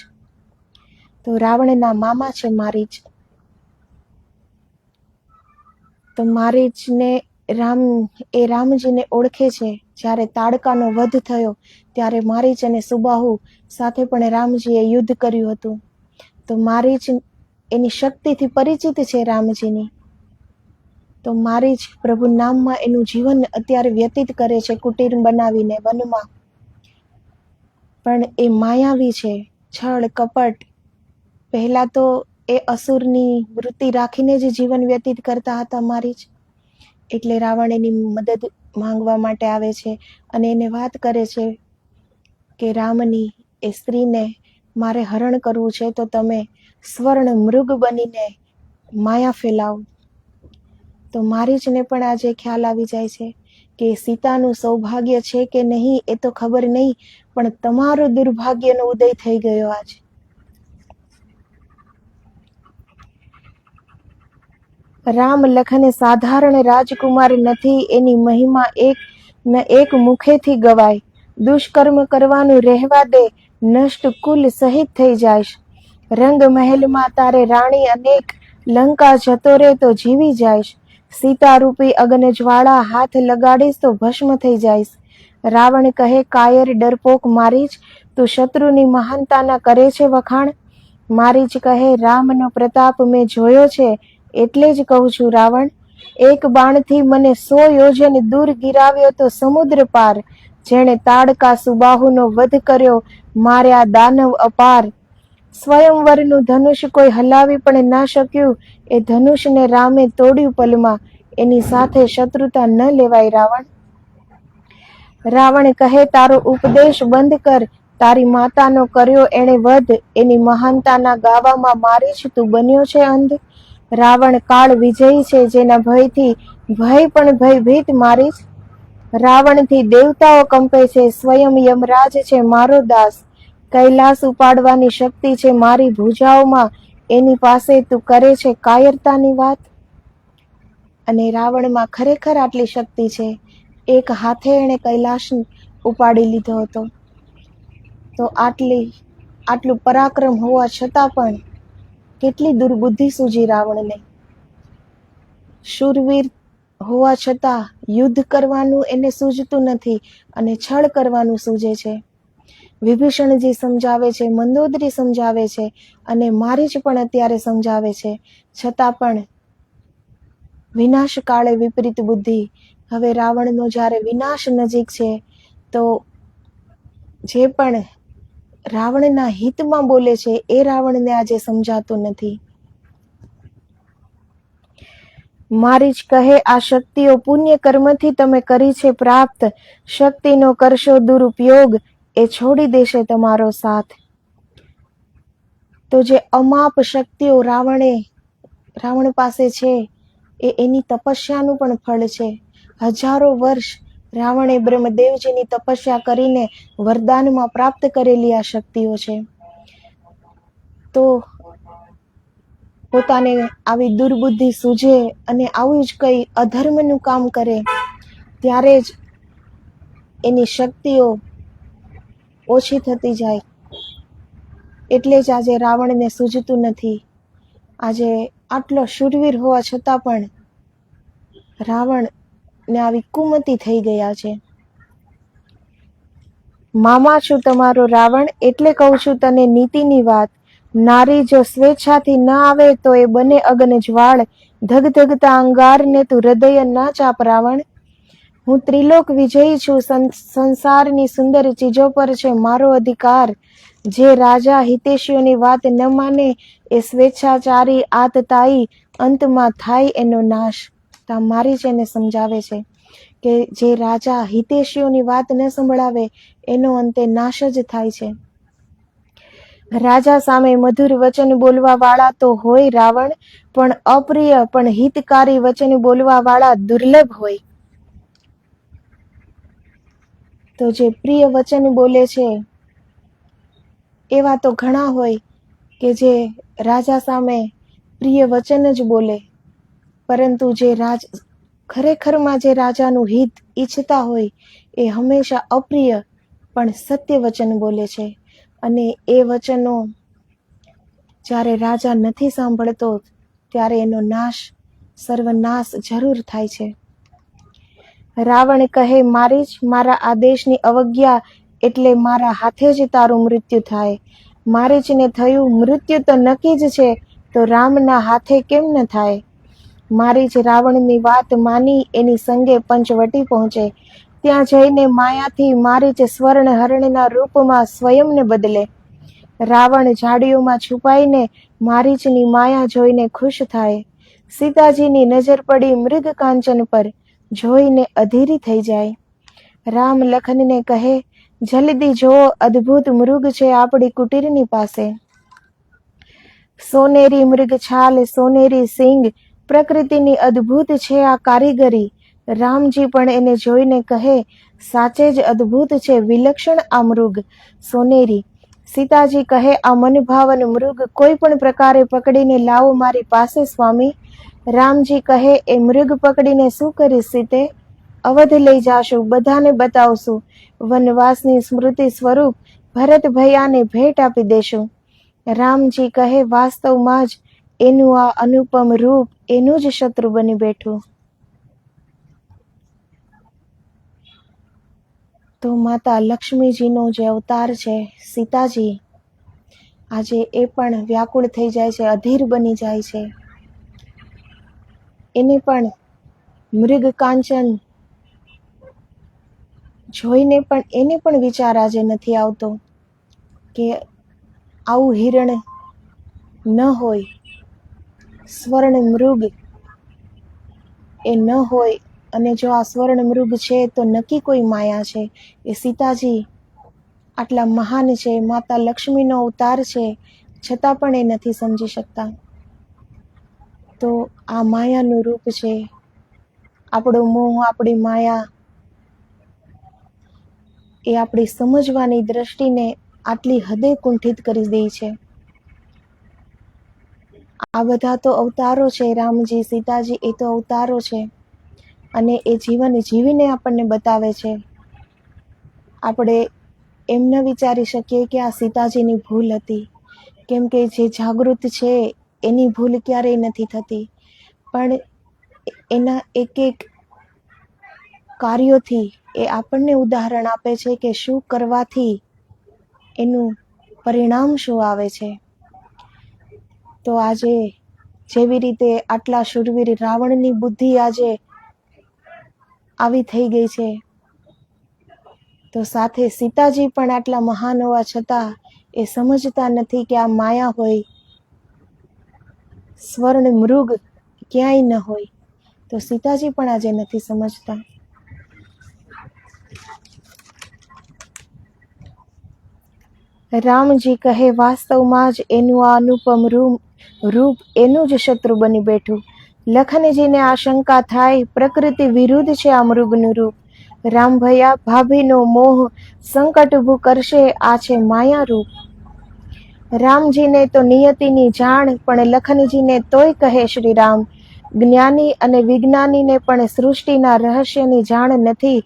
તો રાવણના મામા છે મારીચ. તો મારીચને રામજીને ઓળખે છે. જ્યારે તાડકાનો વધ થયો ત્યારે મારીચ અને સુબાહુ સાથે પણ રામજીએ યુદ્ધ કર્યું હતું. તો મારીચ એની શક્તિથી પરિચિત છે રામજીની. તો મારીચ પ્રભુ નામમાં એનું જીવન અત્યારે વ્યતીત કરે છે કુટીર બનાવીને વનમાં. પણ એ માયાવી છે, છળ કપટ. પહેલા તો એ અસુરની વૃત્તિ રાખીને જ જીવન વ્યતીત કરતા હતા મારીચ. એટલે રાવણ એની મદદ માંગવા માટે આવે છે અને એને વાત કરે છે કે રામની એ સ્ત્રીને મારે હરણ કરવું છે તો તમે સ્વર્ણ મૃગ બનીને માયા ફેલાવો. તો મારીચને પણ આજે ખ્યાલ આવી જાય છે કે સીતાનું સૌભાગ્ય છે કે નહીં એ તો ખબર નહીં, પણ તમારો દુર્ભાગ્યનો ઉદય થઈ ગયો આજ. રામ લખન સાધારણ રાજકુમાર નથી, એની મહિમા એક મુખેથી ગવાય. દુષ્કર્મ કરવાનું રહેવા દે, નષ્ટ કુલ સહિત થઈ જાયશ. રંગ મહેલમાં તારે રાણી અનેક, લંકા જતો રે તો જીવી જાયશ. સીતારૂપી અગ્ન જ્વાળા હાથ લગાડીશ તો ભસ્મ થઈ જાયશ. રાવણ કહે કાયર ડરપોક મારીચ, તું શત્રુની મહાનતાના કરે છે વખાણ. મારીચ કહે રામનો પ્રતાપ મેં જોયો છે, એટલે જ કહું છું રાવણ. એક બાણથી મને 100 યોજન દૂર ગિરાવ્યો તો સમુદ્ર પાર. જેણે તાડકા સુબાહુનો વધ કર્યો, માર્યા દાનવ અપાર. સ્વયંવરનું ધનુષ કોઈ હલાવી પણ ના શક્યું, એ ધનુષને રામે તોડ્યું પલમાં. એની સાથે શત્રુતા ન લેવાય રાવણ. રાવણ કહે તારો ઉપદેશ બંધ કર, તારી માતાનો કર્યો એણે વધ. એની મહાનતાના ગાવામાં મારીચ તું બન્યો છે અંધ. રાવણ કાળ વિજયી છે, જેના ભયથી ભય પણ ભયભીત મારીચ. રાવણથી દેવતાઓ કંપે છે, સ્વયં યમરાજ છે મારો દાસ. કૈલાસ ઉપાડવાની શક્તિ છે મારી ભુજાઓમાં, એની પાસે તું કરે છે કાયરતાની વાત. અને રાવણમાં ખરેખર આટલી શક્તિ છે, એક હાથે એણે કૈલાસ ઉપાડી લીધો હતો. તો આટલું પરાક્રમ હોવા છતાં પણ કેટલી દુર્બુદ્ધિ સૂજી રાવણને. શૂરવીર હોવા છતાં યુદ્ધ કરવાનું એને સૂઝતું નથી અને છળ કરવાનું સૂઝે છે. વિભીષણજી સમજાવે છે, મંદોદરી સમજાવે છે અને મારીચ પણ અત્યારે સમજાવે છે, છતાં પણ વિનાશ કાળે વિપરીત બુદ્ધિ. હવે રાવણનો જ્યારે વિનાશ નજીક છે તો જે પણ રાવણના હિતમાં બોલે છે એ રાવણને આજે સમજાતું નથી. મારીચ કહે આ શક્તિઓ પુણ્ય કર્મથી તમે કરી છે પ્રાપ્ત. શક્તિનો કરશો દુરુપયોગ, એ છોડી દેશે તમારો સાથ. તો જે અમાપ શક્તિઓ રાવણ પાસે છે એ એની તપસ્યાનું પણ ફળ છે. હજારો વર્ષ રાવણે બ્રહ્મદેવજીની તપસ્યા કરીને વરદાનમાં પ્રાપ્ત કરેલી આ શક્તિઓ છે. તો પોતાને આવી દુર્બુદ્ધિ સૂઝે અને આવું જ કંઈ અધર્મનું કામ કરે ત્યારે જ એની શક્તિઓ ઓછી થતી જાય. એટલે જ આજે રાવણને સૂઝતું નથી. આજે આટલો શૂરવીર હોવા છતાં પણ રાવણને આવી કુમતિ થઈ ગયા છે. મામા છું તમારો રાવણ, એટલે કહું છું તને નીતિની વાત. નારી જો સ્વેચ્છાથી ન આવે તો એ બને અગ્ન જ્વાળ. ધગધગતા અંગારને તું હૃદય ના ચાપ રાવણ. હું ત્રિલોક વિજયી છું, સંસારની સુંદર ચીજો પર છે મારો અધિકાર. જે રાજા હિતેશીઓની વાત ન માને એ સ્વેચ્છાચારી આતતાઈ, અંતમાં થાય એનો નાશ. તો મારીચ એને સમજાવે છે કે જે રાજા હિતેશીઓની વાત ન સંભળાવે એનો અંતે નાશ જ થાય છે. રાજા સામે મધુર વચન બોલવા વાળા તો હોય રાવણ, પણ અપ્રિય પણ હિતકારી વચન બોલવા વાળા દુર્લભ હોય. તો જે પ્રિય વચન બોલે છે એવા તો ઘણા હોય કે જે રાજા સામે પ્રિય વચન જ બોલે, પરંતુ જે ખરેખરમાં જે રાજાનું હિત ઈચ્છતા હોય એ હંમેશા અપ્રિય પણ સત્ય વચન બોલે છે. અને એ વચનો જ્યારે રાજા નથી સાંભળતો ત્યારે એનો સર્વનાશ જરૂર થાય છે. રાવણ કહે મારીચ મારા આદેશની અવજ્ઞા એટલે મારા હાથે જ તારું મૃત્યુ થાય. મારીચને થયું મૃત્યુ તો નક્કી જ છે, તો રામના હાથે કેમ ન થાય. મારીચ રાવણની વાત માની એની સંગે પંચવટી પહોંચે. ત્યાં જઈને માયાથી મારીચ સ્વર્ણ હરણના રૂપમાં સ્વયંને બદલે. રાવણ ઝાડીઓમાં છુપાઈને મારીચની માયા જોઈને ખુશ થાય. સીતાજીની નજર પડી મૃગ કાંચન પર, જોઈને અધીરી થઈ જાય. રામ લખનને કહે જલ્દી જો, અદ્ભુત મૃગ છે આપણી કુટીરની પાસે. સોનેરી મૃગ છાલ, સોનેરી સિંગ, પ્રકૃતિની અદ્ભુત છે આ કારીગરી. રામજી પણ એને જોઈને કહે, સાચે જ અદ્ભુત છે, વિલક્ષણ આ મૃગ. સોનેરી. સીતાજી કહે, આ મનભાવન મૃગ કોઈ પણ પ્રકારે પકડીને લાવો મારી પાસે સ્વામી. રામજી કહે, એ મૃગ પકડીને શું કરીશ સીતે? અવધ લઈ જાશું, બધાને બતાવશું. વનવાસની સ્મૃતિ સ્વરૂપ ભરત ભૈયાને ભેટ આપી દેશું. રામજી કહે, વાસ્તવમાં જ એનું આ અનુપમ રૂપ એનું જ શત્રુ બની બેઠું. તો માતા લક્ષ્મીજીનો જે અવતાર છે સીતાજી, આજે એ પણ વ્યાકુળ થઈ જાય છે, અધીર બની જાય છે. એને પણ મૃગ કાંચન જોઈને પણ એને પણ વિચાર આજે નથી આવતો કે આવું હિરણ ન હોય, સ્વર્ણ મૃગ એ ન હોય, અને જો આ સ્વર્ણ મૃગ છે તો નક્કી કોઈ માયા છે. એ સીતાજી આટલા મહાન છે, માતા લક્ષ્મીનો અવતાર છે, છતાં પણ એ નથી સમજી શકતા. તો આ માયાનું રૂપ છે, આપણો મોહ, આપણી માયા, એ આપણી સમજવાની દ્રષ્ટિને આટલી હદે કુંઠિત કરી દે છે. આ બધા તો અવતારો છે, રામજી, સીતાજી, એ તો અવતારો છે, અને એ જીવન જીવીને આપણને બતાવે છે. આપણે એમ ન વિચારી શકીએ કે આ સીતાજીની ભૂલ હતી, કેમ કે જે જાગૃત છે એની ભૂલ ક્યારેય નથી થતી, પણ એના એક એક કાર્યોથી એ આપણને ઉદાહરણ આપે છે કે શું કરવાથી એનું પરિણામ શું આવે છે. તો આજે જેવી રીતે આટલા શૂરવીર રાવણની બુદ્ધિ આજે આવી થઈ ગઈ છે, તો સાથે સીતાજી પણ આટલા મહાન હોવા છતાં એ સમજતા નથી કે આ માયા હોય, સ્વર્ણ મૃગ ક્યાંય ન હોય. તો સીતાજી પણ આજે નથી સમજતા. રામજી કહે, વાસ્તવમાં જ એનું આ અનુપમ રૂપ એનું જ શત્રુ બની બેઠું. લખનજીને આશંકા થાય, પ્રકૃતિ વિરુદ્ધ છે આ મૃગનું રૂપ. રામ ભૈયા, ભાભીનો મોહ સંકટ ઊભું કરશે, આ છે માયા રૂપ. રામજીને તો નિયતિની જાણ, પણ લખનજીને તોય કહે શ્રી રામ, જ્ઞાની અને વિજ્ઞાનીને પણ સૃષ્ટિના રહસ્યની જાણ નથી.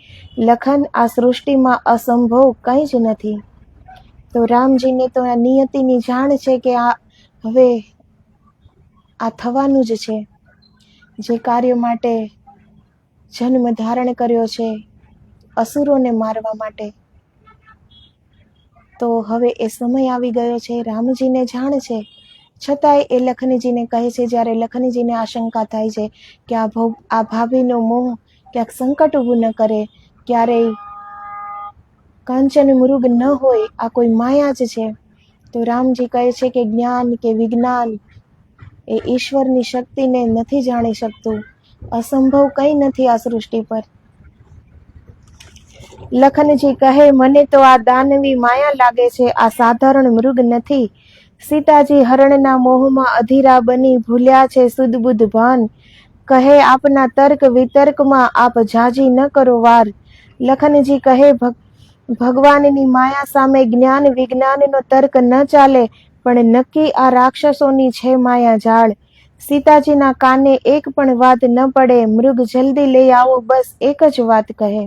લખન, આ સૃષ્ટિમાં અસંભવ કંઈ જ નથી. તો રામજીને તો આ નિયતિની જાણ છે કે આ હવે આ થવાનું જ છે. જે કાર્ય માટે જન્મ ધારણ કર્યો છે, અસુરોને મારવા માટે, તો હવે એ સમય આવી ગયો છે. રામજીને જાણ છે, છતાંય એ લખનજીને કહે છે. જ્યારે લખનજીને આશંકા થાય છે કે આ ભાભીનો મોહ ક્યાંક સંકટ ઊભું ન કરે, ક્યારેય કાંચન મૃગ ન હોય, આ કોઈ માયા જ છે. તો રામજી કહે છે કે જ્ઞાન કે વિજ્ઞાન એ ઈશ્વરની શક્તિને નથી જાણી શકતું. અસંભવ કંઈ નથી આ સૃષ્ટિ પર. લખનજી કહે, મને તો આ દાનવી માયા લાગે છે, આ સાધારણ મૃગ નથી. સીતાજી હરણના મોહમાં અધીરા બની ભૂલ્યા છે સુદબુદ્ધ ભાન. કહે, આપના તર્ક વિતર્કમાં આપ જાજી ન કરો વાર. લખનજી કહે, ભગવાનની માયા સામે જ્ઞાન વિજ્ઞાનનો તર્ક ન ચાલે, પણ નક્કી આ રાક્ષસોની છે માયા જાળ. સીતાજીના કાને એક પણ વાત ન પડે, મૃગ જલ્દી લઈ આવો, બસ એક જ વાત કહે.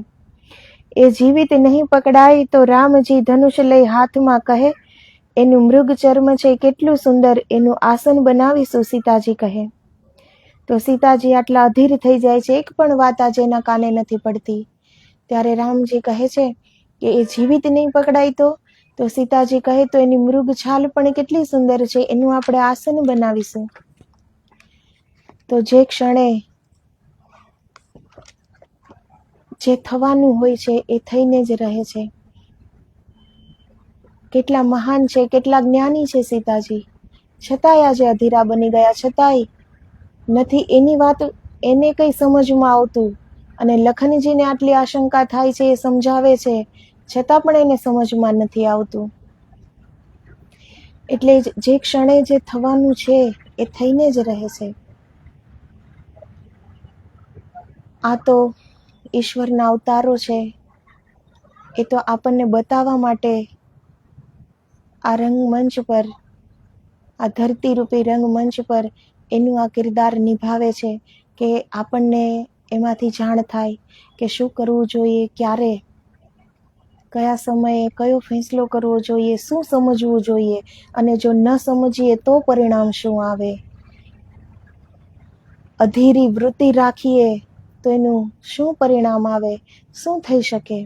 એ જીવિત નહીં પકડાય તો રામજી ધનુષ લઈ હાથમાં કહે, એનું મૃગ ચર્મ છે કેટલું સુંદર, એનું આસન બનાવીશું, સીતાજી કહે. તો સીતાજી આટલા અધીર થઈ જાય છે, એક પણ વાત આજે એના કાને નથી પડતી. ત્યારે રામજી કહે છે કે એ જીવિત નહીં પકડાય તો સીતાજી કહે, તો એની મૃગ છાલ પણ કેટલી સુંદર છે, એનું આપણે આસન બનાવીશું. તો જે ક્ષણે જે થવાનું હોય છે એ થઈને જ રહે છે. કેટલા મહાન છે, કેટલા જ્ઞાની છે સીતાજી, છતાંય આજે અધીરા બની ગયા, છતાંય નથી એની વાત એને કંઈ સમજમાં આવતું. અને લખનજીને આટલી આશંકા થાય છે, એ સમજાવે છે છતાં પણ એને સમજમાં નથી આવતું. એટલે જે ક્ષણે જે થવાનું છે એ થઈને જ રહે છે. આ તો ઈશ્વરના અવતારો છે. એ તો આપણને બતાવવા માટે આ રંગમંચ પર, આ ધરતીરૂપી રંગમંચ પર એનું આ કિરદાર નિભાવે છે કે આપણને એમાંથી જાણ થાય કે શું કરવું જોઈએ, ક્યારે, કયા સમયે કયો ફેંસલો કરવો જોઈએ, શું સમજવું જોઈએ, અને જો ન સમજીએ તો પરિણામ શું આવે. અધીરી વૃત્તિ રાખીએ તો એનું શું પરિણામ આવે, શું થઈ શકે.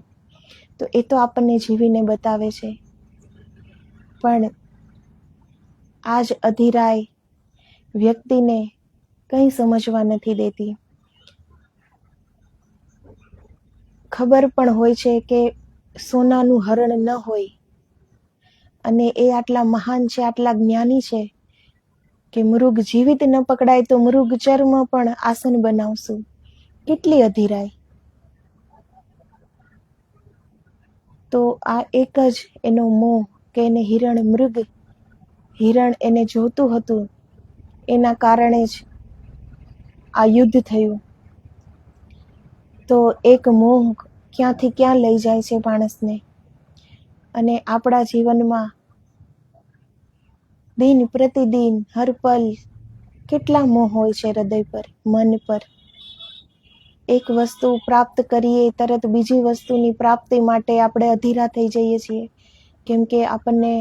તો એ તો આપણને જીવીને બતાવે છે. પણ આ જ અધીરાય વ્યક્તિને કંઈ સમજવા નથી દેતી. ખબર પણ હોય છે કે સોનાનું હરણ ન હોય, અને એ આટલા મહાન છે, આટલા જ્ઞાની છે કે મૃગ જીવિત ન પકડાય તો મૃગ ચર્મ પણ આસન બનાવશું. કેટલી અધીરાય. તો આ એક જ એનો મોહ કે એને હિરણ એને જોતું હતું, એના કારણે જ આ યુદ્ધ થયું. તો એક મોહ ક્યાંથી ક્યાં લઈ જાય છે માણસને. અને આપણા જીવનમાં દિન પ્રતિદિન હર પલ કેટલા મોહ હોય છે હૃદય પર, મન પર. એક વસ્તુ પ્રાપ્ત કરીએ તરત બીજી વસ્તુની પ્રાપ્તિ માટે આપણે અધીરા થઈ જઈએ છીએ. કેમ કે આપણને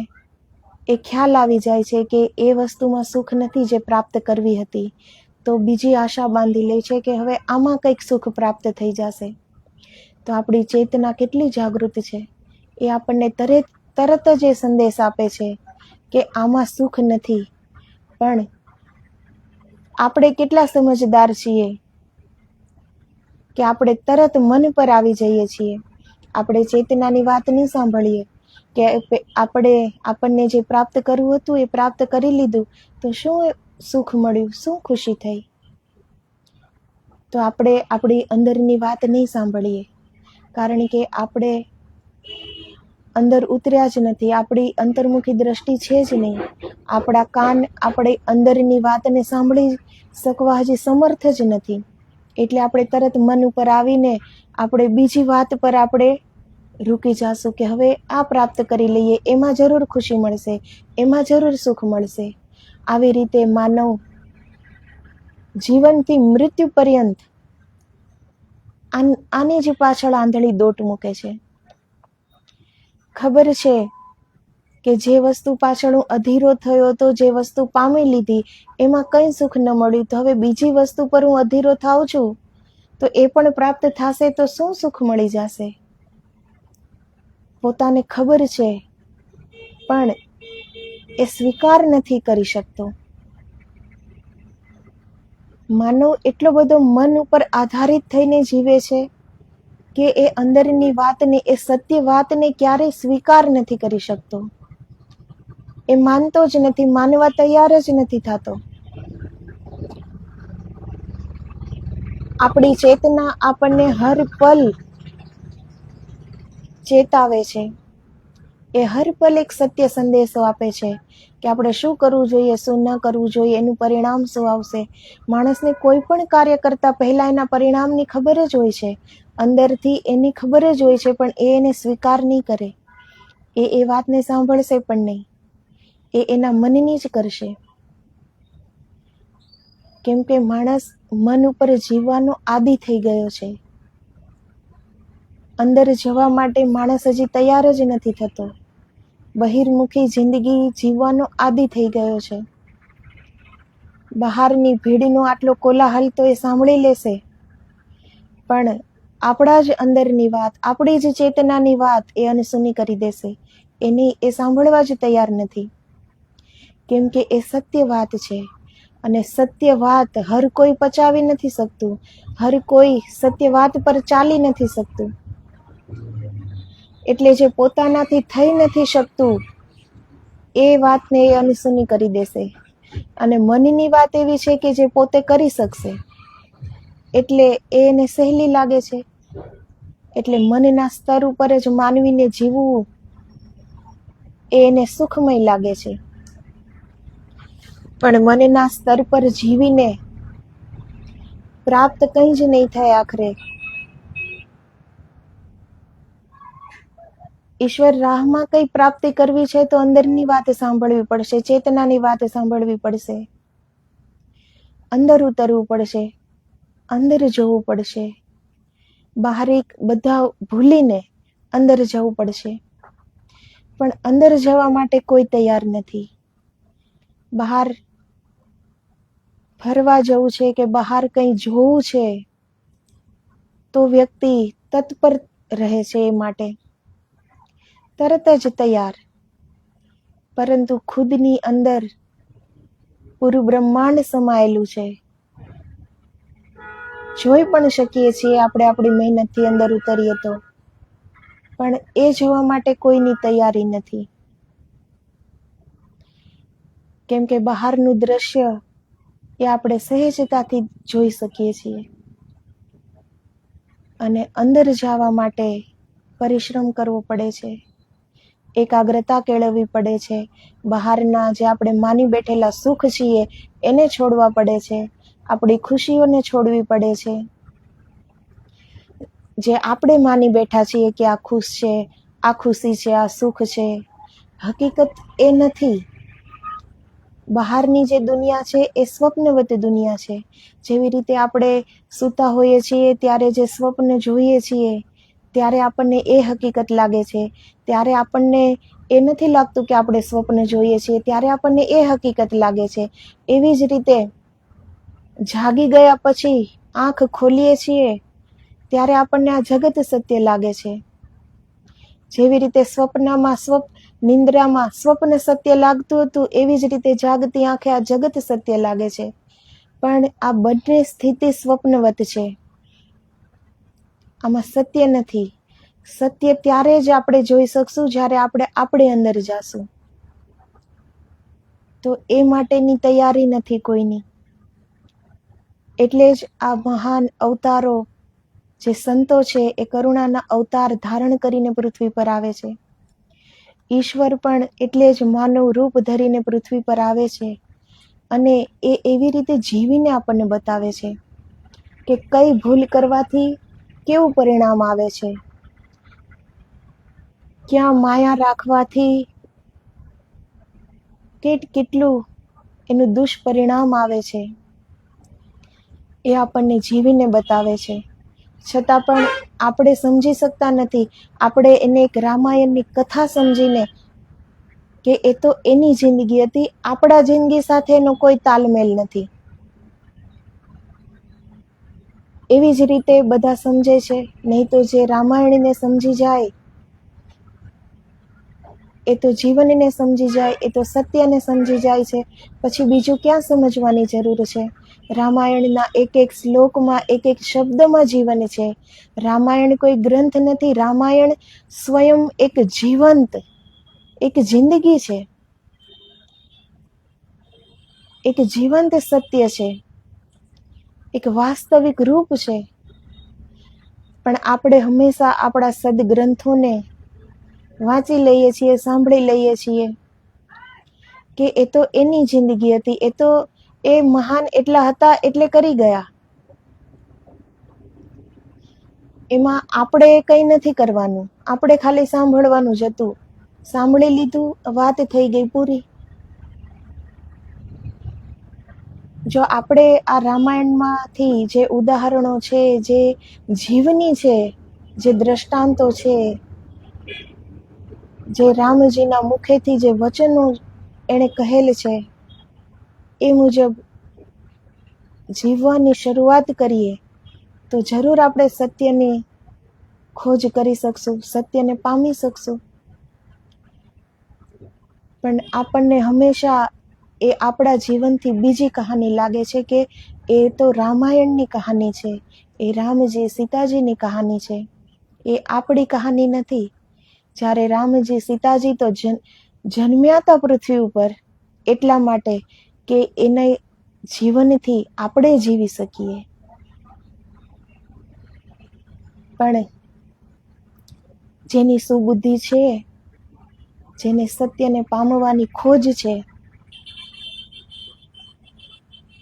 એ ખ્યાલ આવી જાય છે કે એ વસ્તુમાં સુખ નથી જે પ્રાપ્ત કરવી હતી. તો બીજી આશા બાંધી લે છે કે હવે આમાં કંઈક સુખ પ્રાપ્ત થઈ જશે. તો આપણી ચેતના કેટલી જાગૃત છે. એ આપણને તરત જ એ સંદેશ આપે છે કે આમાં સુખ નથી. પણ આપણે કેટલા સમજદાર છીએ કે આપણે તરત મન પર આવી જઈએ છીએ. આપણે ચેતનાની વાત નહીં સાંભળીએ કે આપણને જે પ્રાપ્ત કરવું હતું એ પ્રાપ્ત કરી લીધું તો શું સુખ મળ્યું, શું ખુશી થઈ. તો આપણે આપણી અંદરની વાત નહીં સાંભળીએ, કારણ કે આપણે અંદર ઉતર્યા જ નથી. આપણી અંતર્મુખી દ્રષ્ટિ છે જ નહીં. આપણા કાન આપણે અંદરની વાતને સાંભળી શકવા હજી સમર્થ જ નથી. એટલે આપણે તરત મન ઉપર આવીને આપણે બીજી વાત પર આપણે રૂકી જાશું કે હવે આ પ્રાપ્ત કરી લઈએ, એમાં જરૂર ખુશી મળશે, એમાં જરૂર સુખ મળશે. આવી રીતે માનવ જીવનથી મૃત્યુ પર્યંત આની જ પાછળ આંધળી દોટ મૂકે છે. ખબર છે કે જે વસ્તુ પાછળ હું અધીરો થયો હતો, જે વસ્તુ પામી લીધી એમાં કંઈ સુખ ન મળ્યું, તો હવે બીજી વસ્તુ પર હું અધીરો થાઉં છું તો એ પણ પ્રાપ્ત થશે તો શું સુખ મળી જશે. પોતાને ખબર છે પણ એ સ્વીકાર નથી કરી શકતો. માનવ એટલો બધો મન ઉપર આધારિત થઈને જીવે છે કે એ અંદરની વાતને, એ સત્ય વાતને ક્યારેય સ્વીકાર નથી કરી શકતો. એ માનતો જ નથી, માનવા તૈયાર જ નથી થતો. આપણી ચેતના આપણને હર પલ ચેતાવે છે. એ હર પલ એક સત્ય સંદેશો આપે છે કે આપણે શું કરવું જોઈએ, શું ન કરવું જોઈએ, એનું પરિણામ શું આવશે. માણસને કોઈ પણ કાર્ય કરતા પહેલા એના પરિણામની ખબર જ હોય છે. અંદરથી એની ખબર જ હોય છે, પણ એ એને સ્વીકાર નહીં કરે. એ વાતને સાંભળશે પણ નહીં. એ એના મનની જ કરશે. કેમ કે માણસ મન ઉપર જીવવાનો આદિ થઈ ગયો છે. અંદર જવા માટે માણસ હજી તૈયાર જ નથી થતો. બહિર્મુખી જિંદગી જીવવાનો આદિ થઈ ગયો છે. બહારની ભીડનો આટલો કોલાહલ તો એ સાંભળી લેશે, પણ આપણા જ અંદરની વાત, આપણી જ ચેતનાની વાત એ અનસુની કરી દેશે. એ સાંભળવા જ તૈયાર નથી. કેમ કે એ સત્ય વાત છે, અને સત્ય વાત હર કોઈ પચાવી નથી શકતું. હર કોઈ સત્ય વાત પર ચાલી નથી શકતું. એટલે જે પોતાનાથી થઈ નથી શકતું એ વાતને એ અનસુની કરી દેશે. અને મનની વાત એવી છે કે જે પોતે કરી શકશે, એટલે એને સહેલી લાગે છે. એટલે મનના સ્તર ઉપર જ માનવીને જીવવું એ એને સુખમય લાગે છે, પણ મનના સ્તર પર જીવીને પ્રાપ્ત કંઈ જ નહીં થાય. આખરે ઈશ્વર રાહમાં કંઈ પ્રાપ્તિ કરવી છે તો અંદરની વાત સાંભળવી પડશે, ચેતનાની વાત સાંભળવી પડશે, અંદર ઉતરવું પડશે, અંદર જવું પડશે, બહારિક બધા ભૂલીને અંદર જવું પડશે. પણ અંદર જવા માટે કોઈ તૈયાર નથી. બહાર ફરવા જવું છે કે બહાર કંઈ જોવું છે તો વ્યક્તિ તત્પર રહે છે, એ માટે તરત જ તૈયાર. પરંતુ ખુદની અંદર પૂરું બ્રહ્માંડ સમાયેલું છે. જોઈ પણ શકીએ છીએ આપણે આપણી મહેનતથી અંદર ઉતરીએ તો, પણ એ જોવા માટે કોઈની તૈયારી નથી. કેમ કે બહારનું દ્રશ્ય એ આપણે સહેજતાથી જોઈ શકીએ છીએ, અને અંદર જવા માટે પરિશ્રમ કરવો પડે છે, એકાગ્રતા કેળવવી પડે છે. બહારના જે આપણે માની બેઠેલા સુખ છીએ એને છોડવા પડે છે, આપણી ખુશીઓને છોડવી પડે છે. જે આપણે માની બેઠા છીએ કે આ ખુશ છે, આ ખુશી છે, આ સુખ છે, હકીકત એ નથી. બહારની જે દુનિયા છે એ સ્વપ્નવત દુનિયા છે. જેવી રીતે આપણે સૂતા હોઈએ છીએ ત્યારે જે સ્વપ્ન જોઈએ છીએ ત્યારે આપણને એ હકીકત લાગે છે, ત્યારે આપણને એ નથી લાગતું કે આપણે સ્વપ્ન જોઈએ છીએ, ત્યારે આપણને એ હકીકત લાગે છે. એવી જ રીતે જાગી ગયા પછી આંખ ખોલીએ છીએ ત્યારે આપણને આ જગત સત્ય લાગે છે. જેવી રીતે નિંદ્રામાં સ્વપ્ન સત્ય લાગતું હતું, એવી જ રીતે જાગતી આંખે આ જગત સત્ય લાગે છે. પણ આ બંને સ્થિતિ સ્વપ્નવત છે, આમાં સત્ય નથી. સત્ય ત્યારે જ આપણે જોઈ શકશું જ્યારે આપણે અંદર જાશું. તો એ માટેની તૈયારી નથી કોઈની. એટલે જ આ મહાન અવતારો જે સંતો છે એ કરુણાના અવતાર ધારણ કરીને પૃથ્વી પર આવે છે. ઈશ્વર પણ એટલે જ માનવ રૂપ ધરીને પૃથ્વી પર આવે છે, અને એ એવી રીતે જીવીને આપણને બતાવે છે કે કઈ ભૂલ કરવાથી કેવું પરિણામ આવે છે, ક્યાં માયા રાખવાથી કેટલું એનું દુષ્પરિણામ આવે છે, એ આપણને જીવીને બતાવે છે. છતાં પણ આપણે સમજી શકતા નથી. આપણે એને એક રામાયણની કથા સમજીને કે એ તો એની જિંદગી હતી, આપણા જિંદગી સાથે એનો કોઈ તાલમેલ નથી, એવી જ રીતે બધા સમજે છે. નહીં તો જે રામાયણને સમજી જાય એ તો જીવનને સમજી જાય, એ તો સત્યને સમજી જાય છે. પછી બીજું ક્યાં સમજવાની જરૂર છે? રામાયણના એક એક શ્લોકમાં, એક એક શબ્દમાં જીવન છે. રામાયણ કોઈ ગ્રંથ નથી, રામાયણ સ્વયં એક જીવંત એક જિંદગી છે, એક જીવંત સત્ય છે, એક વાસ્તવિક રૂપ છે. પણ આપણે હંમેશા આપણા સદગ્રંથોને વાંચી લઈએ છીએ, સાંભળી લઈએ છીએ કે એ તો એની જિંદગી હતી, એ મહાન એટલા હતા એટલે કરી ગયા. એમાં આપણે કંઈ નથી કરવાનું, આપણે ખાલી સાંભળવાનું જ હતું. સાંભળી લીધું, વાત થઈ ગઈ પૂરી. જો આપણે આ રામાયણમાંથી જે ઉદાહરણો છે, જે જીવની છે, જે દ્રષ્ટાંતો છે, જે રામજીના મુખેથી જે વચનો એણે કહેલ છે, એ મુજબ જીવવાની શરૂઆત કરીએ તો જરૂર આપણે સત્યની ખોજ કરી શકશું, સત્યને પામી શકશું. પણ આપણને હંમેશા એ આપણા જીવનથી બીજી કહાની લાગે છે કે એ તો રામાયણની કહાની છે, એ રામજી સીતાજીની કહાની છે, એ આપણી કહાની નથી. જ્યારે રામજી સીતાજી તો જન્મ્યા હતા પૃથ્વી ઉપર એટલા માટે કે એને જીવનથી આપણે જીવી શકીએ. પણ જેની સુબુદ્ધિ છે, જેને સત્યને પામવાની ખોજ છે,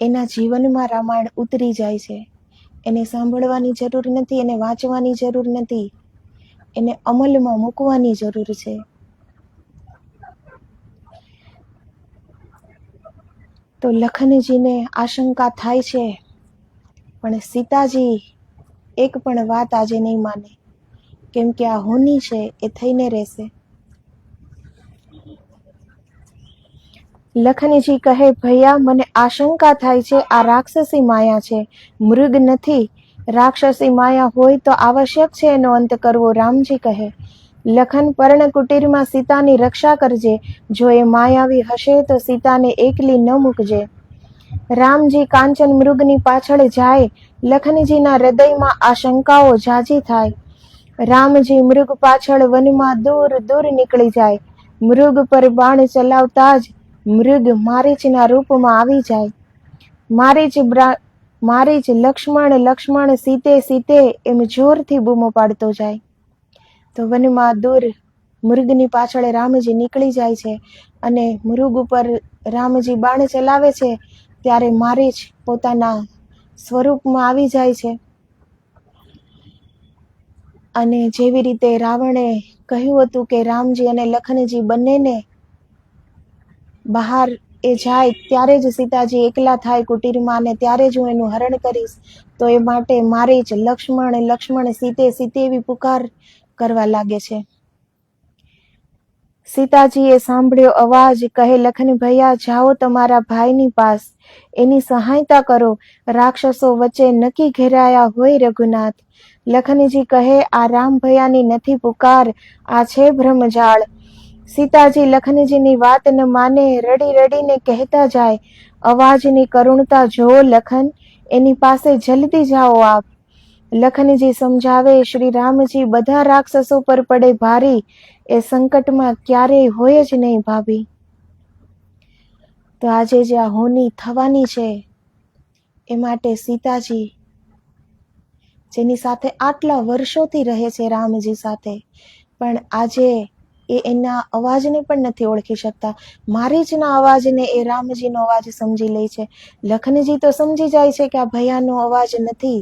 એના જીવનમાં રામાયણ ઉતરી જાય છે. એને સાંભળવાની જરૂર નથી, એને વાંચવાની જરૂર નથી, એને અમલમાં મૂકવાની જરૂર છે. તો લખનજીને આશંકા થાય છે, પણ સીતાજી એક પણ વાત આજે નહીં માને, કેમ કે આ હોની છે એ થઈને રહેશે. લખનજી કહે, ભૈયા મને આશંકા થાય છે, આ રાક્ષસી માયા છે, મૃગ નથી. રાક્ષસી માયા હોય તો આવશ્યક છે એનો અંત કરવો. રામજી કહે, લખન પર્ણ કુટીરમાં સીતાની રક્ષા કરજે, જો એ માયાવી હશે તો સીતાને એકલી ન મૂકજે. રામજી કાંચન મૃગની પાછળ જાય. લખનજીના હૃદયમાં આશંકાઓ ઝાઝી થાય. રામજી મૃગ પાછળ વનમાં દૂર દૂર નીકળી જાય. મૃગ પર બાણ ચલાવતા જ મૃગ મારીચના રૂપમાં આવી જાય. મારીચ લક્ષ્મણ લક્ષ્મણ સીતે સીતે એમ જોરથી બૂમો પાડતો જાય. તો વનમાં દૂર મૃગની પાછળ રામજી નીકળી જાય છે અને મૃગ ઉપર રામજી બાણ ચલાવે છે ત્યારે મારીચ પોતાના સ્વરૂપમાં આવી જાય છે. અને જેવી રીતે રાવણે કહ્યું હતું કે રામજી અને લખનજી બંનેને બહાર એ જાય ત્યારે જ સીતાજી એકલા થાય કુટીરમાં અને ત્યારે જ હું એનું હરણ કરીશ, તો એ માટે મારીચ લક્ષ્મણ લક્ષ્મણ સીતે સીતે એવી પુકાર કરવા લાગે છે. સીતાજીએ સાંભળ્યો અવાજ, કહે લખન ભૈયા જાઓ તમારા ભાઈની પાસ, એની સહાયતા કરો, રાક્ષસો વચ્ચે નક્કી ઘેરાયા હોય રઘુનાથ. લખનજી કહે આ રામ ભૈયાની નથી પુકાર, આ છે ભ્રમજાળ. સીતાજી લખનજીની વાત ન માને, રડી રડીને કહેતા જાય, અવાજની કરુણતા જોવો લખન, એની પાસે જલ્દી જાઓ આપ. લખનજી સમજાવે, શ્રી રામજી બધા રાક્ષસો પર પડે ભારી, એ સંકટમાં ક્યારેય હોય જ નહીં ભાભી. તો આજે જે આ હોની થવાની છે એ માટે સીતાજી જેની સાથે આટલા વર્ષોથી રહે છે રામજી સાથે, પણ આજે એ એના અવાજને પણ નથી ઓળખી શકતા. મારીચના અવાજને એ રામજીનો અવાજ સમજી લે છે. લખનજી તો સમજી જાય છે કે આ ભૈયાનો અવાજ નથી,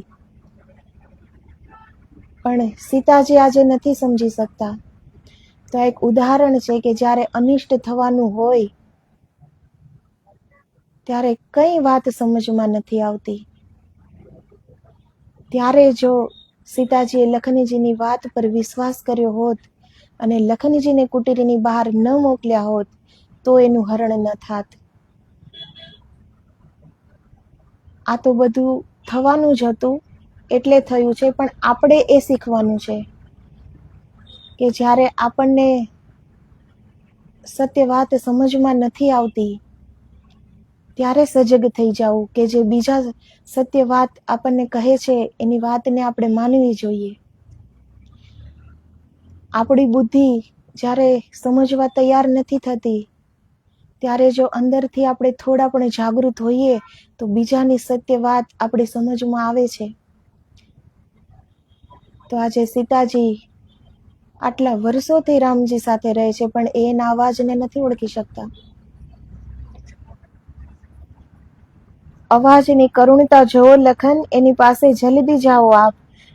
પણ સીતાજી આજે નથી સમજી શકતા. તો એક ઉદાહરણ છે કે જ્યારે અનિષ્ટ થવાનું હોય ત્યારે કઈ વાત સમજમાં નથી આવતી. ત્યારે જો સીતાજીએ લખનજીની વાત પર વિશ્વાસ કર્યો હોત અને લખનજીને કુટીરની બહાર ન મોકલ્યા હોત તો એનું હરણ ન થાત. આ તો બધું થવાનું જ હતું એટલે થયું છે, પણ આપણે એ શીખવાનું છે કે જ્યારે આપણને સત્ય વાત સમજમાં નથી આવતી ત્યારે સજગ થઈ જાવું કે જે બીજા સત્ય વાત આપણને કહે છે એની વાતને આપણે માનવી જોઈએ. આપણી બુદ્ધિ જ્યારે સમજવા તૈયાર નથી થતી ત્યારે જો અંદરથી આપણે થોડા પણ જાગૃત હોઈએ તો બીજાની સત્ય વાત આપણી સમજમાં આવે છે. તો આજે સીતાજી આટલા વર્ષોથી રામજી સાથે રહે છે પણ એના અવાજને નથી ઓળખી શકતા. અવાજની કરુણતા જોવો લખન, એની પાસે જલ્દી જાઓ આપ.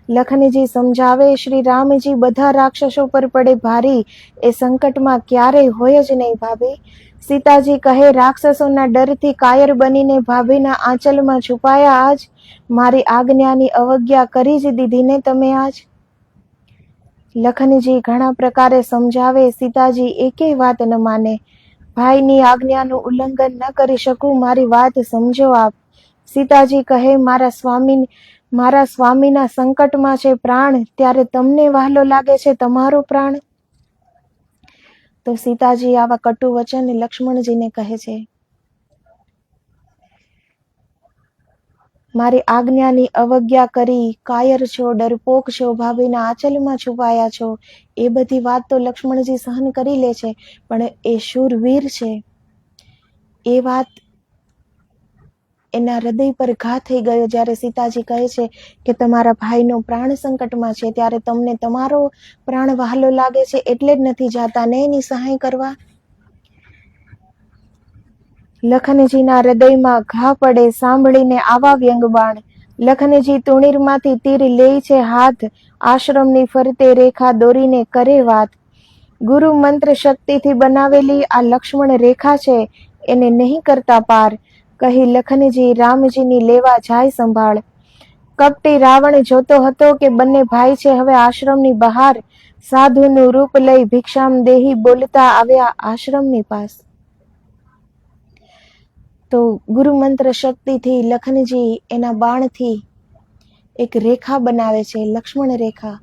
લખનજી સમજાવે, શ્રી રામજી બધા રાક્ષસો પર પડે ભારી, એ સંકટમાં ક્યારેય હોય જ નહીં ભાભી. સીતાજી કહે, રાક્ષસોના ડરથી કાયર બનીને ભાભીના આંચલમાં છુપાયા આજ, મારી આજ્ઞાની અવજ્ઞા કરી જ દીધી ને તમે આજ. લખનજી ઘણા પ્રકારે સમજાવે, સીતાજી એકેય વાત ન માને. ભાઈની આજ્ઞાનું ઉલ્લંઘન ન કરી શકું, મારી વાત સમજો આપ. સીતાજી કહે, મારા સ્વામીના સંકટમાં છે પ્રાણ, ત્યારે તમને વહાલો લાગે છે તમારો પ્રાણ. તો સીતાજી આવા કટુ વચન લક્ષ્મણજીને કહે છે. મારી આજ્ઞાની અવજ્ઞા કરી, કાયર છો, ડરપોક છો, ભાભીના આંચલમાં છુપાયા છો, એ બધી વાત તો લક્ષ્મણજી સહન કરી લે છે, પણ એ શૂરવીર છે. એ વાત એના હૃદય પર ઘા થઈ ગયો. જ્યારે સીતાજી કહે છે કે તમારા ભાઈનો પ્રાણ સંકટમાં છે, ત્યારે તમને તમારો પ્રાણ વહાલો લાગે છે એટલે જ નથી જાતા ને એની સહાય કરવા. લખનજીના હૃદયમાં ઘા પડે સાંભળીને આવા વ્યંગબાણ. લખનજી તુણીરમાંથી તીર લે છે હાથ, આશ્રમની ફરતે રેખા દોરીને કરે વાત. ગુરુ મંત્ર શક્તિથી બનાવેલી આ લક્ષ્મણ રેખા છે, એને નહીં કરતા પાર. કહી લખનજી રામજીની લેવા જાય સંભાળ. કપટી રાવણ જોતો હતો કે બંને ભાઈ છે હવે આશ્રમની બહાર. સાધુનું રૂપ લઈ ભિક્ષામ દેહી બોલતા આવ્યા આશ્રમની પાસ. તો ગુરુ મંત્ર શક્તિથી લખનજી એના બાણથી એક રેખા બનાવે છે, લક્ષ્મણ રેખા.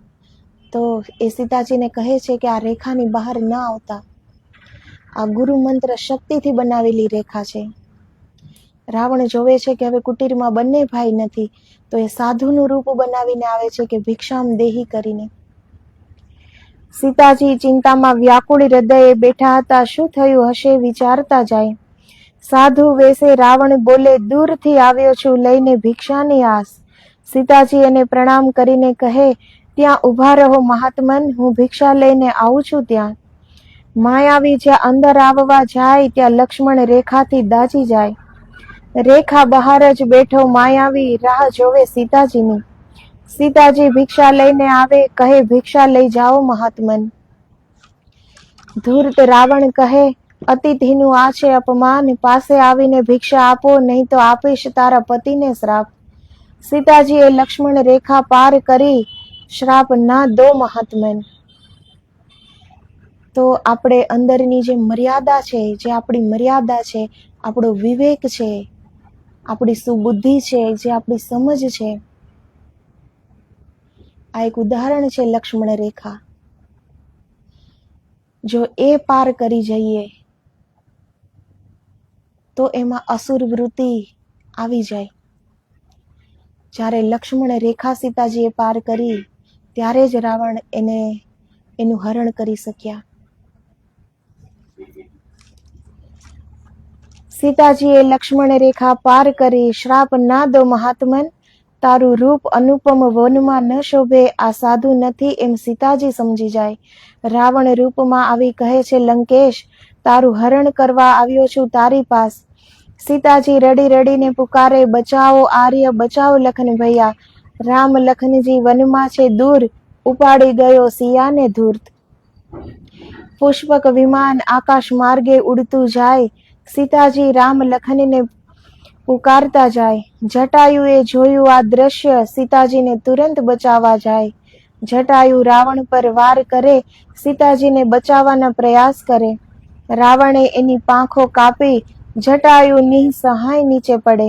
તો એ સીતાજીને કહે છે કે આ રેખાની બહાર ન આવતા. આ ગુરુ મંત્ર શક્તિથી બનાવેલી રેખા છે. રાવણ જોવે છે કે હવે કુટીરમાં બંને ભાઈ નથી, તો એ સાધુનું રૂપ બનાવીને આવે છે કે ભિક્ષામ દેહી કરીને. સીતાજી ચિંતામાં વ્યાકુળ હૃદયે બેઠા હતા, શું થયું હશે વિચારતા જાય. સાધુ વેશે રાવણ બોલે, દૂરથી આવ્યો છું લઈને ભિક્ષાની આસ. સીતાજી એને પ્રણામ કરીને કહે, ત્યાં ઊભા રહો મહાત્મન, હું ભિક્ષા લઈને આવું છું ત્યાં. માયાવી જ્યાં અંદર આવવા જાય ત્યાં લક્ષ્મણ રેખાથી દાજી જાય. રેખા બહાર જ બેઠો માયાવી રાહ જોવે સીતાજીની. સીતાજી ભિક્ષા લઈને આવે, કહે ભિક્ષા લઈ જાઓ મહાત્મન. ધૂર્ત રાવણ કહે, અતિથિનું આ છે અપમાન, પાસે આવીને ભિક્ષા આપો નહીં તો આપીશ તારા પતિને શ્રાપ. સીતાજીએ લક્ષ્મણ રેખા પાર કરી, શ્રાપ ના દો મહાત્મન. તો આપણે અંદરની જે મર્યાદા છે, જે આપણી મર્યાદા છે, આપણો વિવેક છે, આપણી સુબુદ્ધિ છે, જે આપણી સમજ છે, આ એક ઉદાહરણ છે લક્ષ્મણ રેખા. જો એ પાર કરી જઈએ તો એમાં અસુર વૃત્તિ આવી જાય. જ્યારે લક્ષ્મણ રેખા સીતાજીએ પાર કરી ત્યારે જ રાવણ એનું હરણ કરી શક્યા. સીતાજીએ લક્ષ્મણ રેખા પાર કરી, શ્રાપ ના દો મહાત્મન. તારું રૂપ અનુપમ વનમાં ન શોભે, આ સાધુ નથી એમ સીતાજી સમજી જાય. રાવણ રૂપમાં આવી કહે છે, લંકેશ તારું હરણ કરવા આવ્યો છું તારી પાસ. સીતાજી રડી રડીને પુકારે, બચાવો આર્ય, બચાવો લખન ભૈયા. રામ લખનજી વનમાં છે દૂર, ઉપાડી ગયો સિયાને ધૂર્ત. પુષ્પક વિમાન આકાશ માર્ગે ઉડતું જાય, સીતાજી રામ લખનને પુકારતા જાય. જટાયુએ જોયું આ દ્રશ્ય, સીતાજીને તુરંત બચાવવા જાય. જટાયુ રાવણ પર વાર કરે, સીતાજીને બચાવવાના પ્રયાસ કરે. રાવણે એની પાંખો કાપી, જટાયુ નિસહાય નીચે પડે.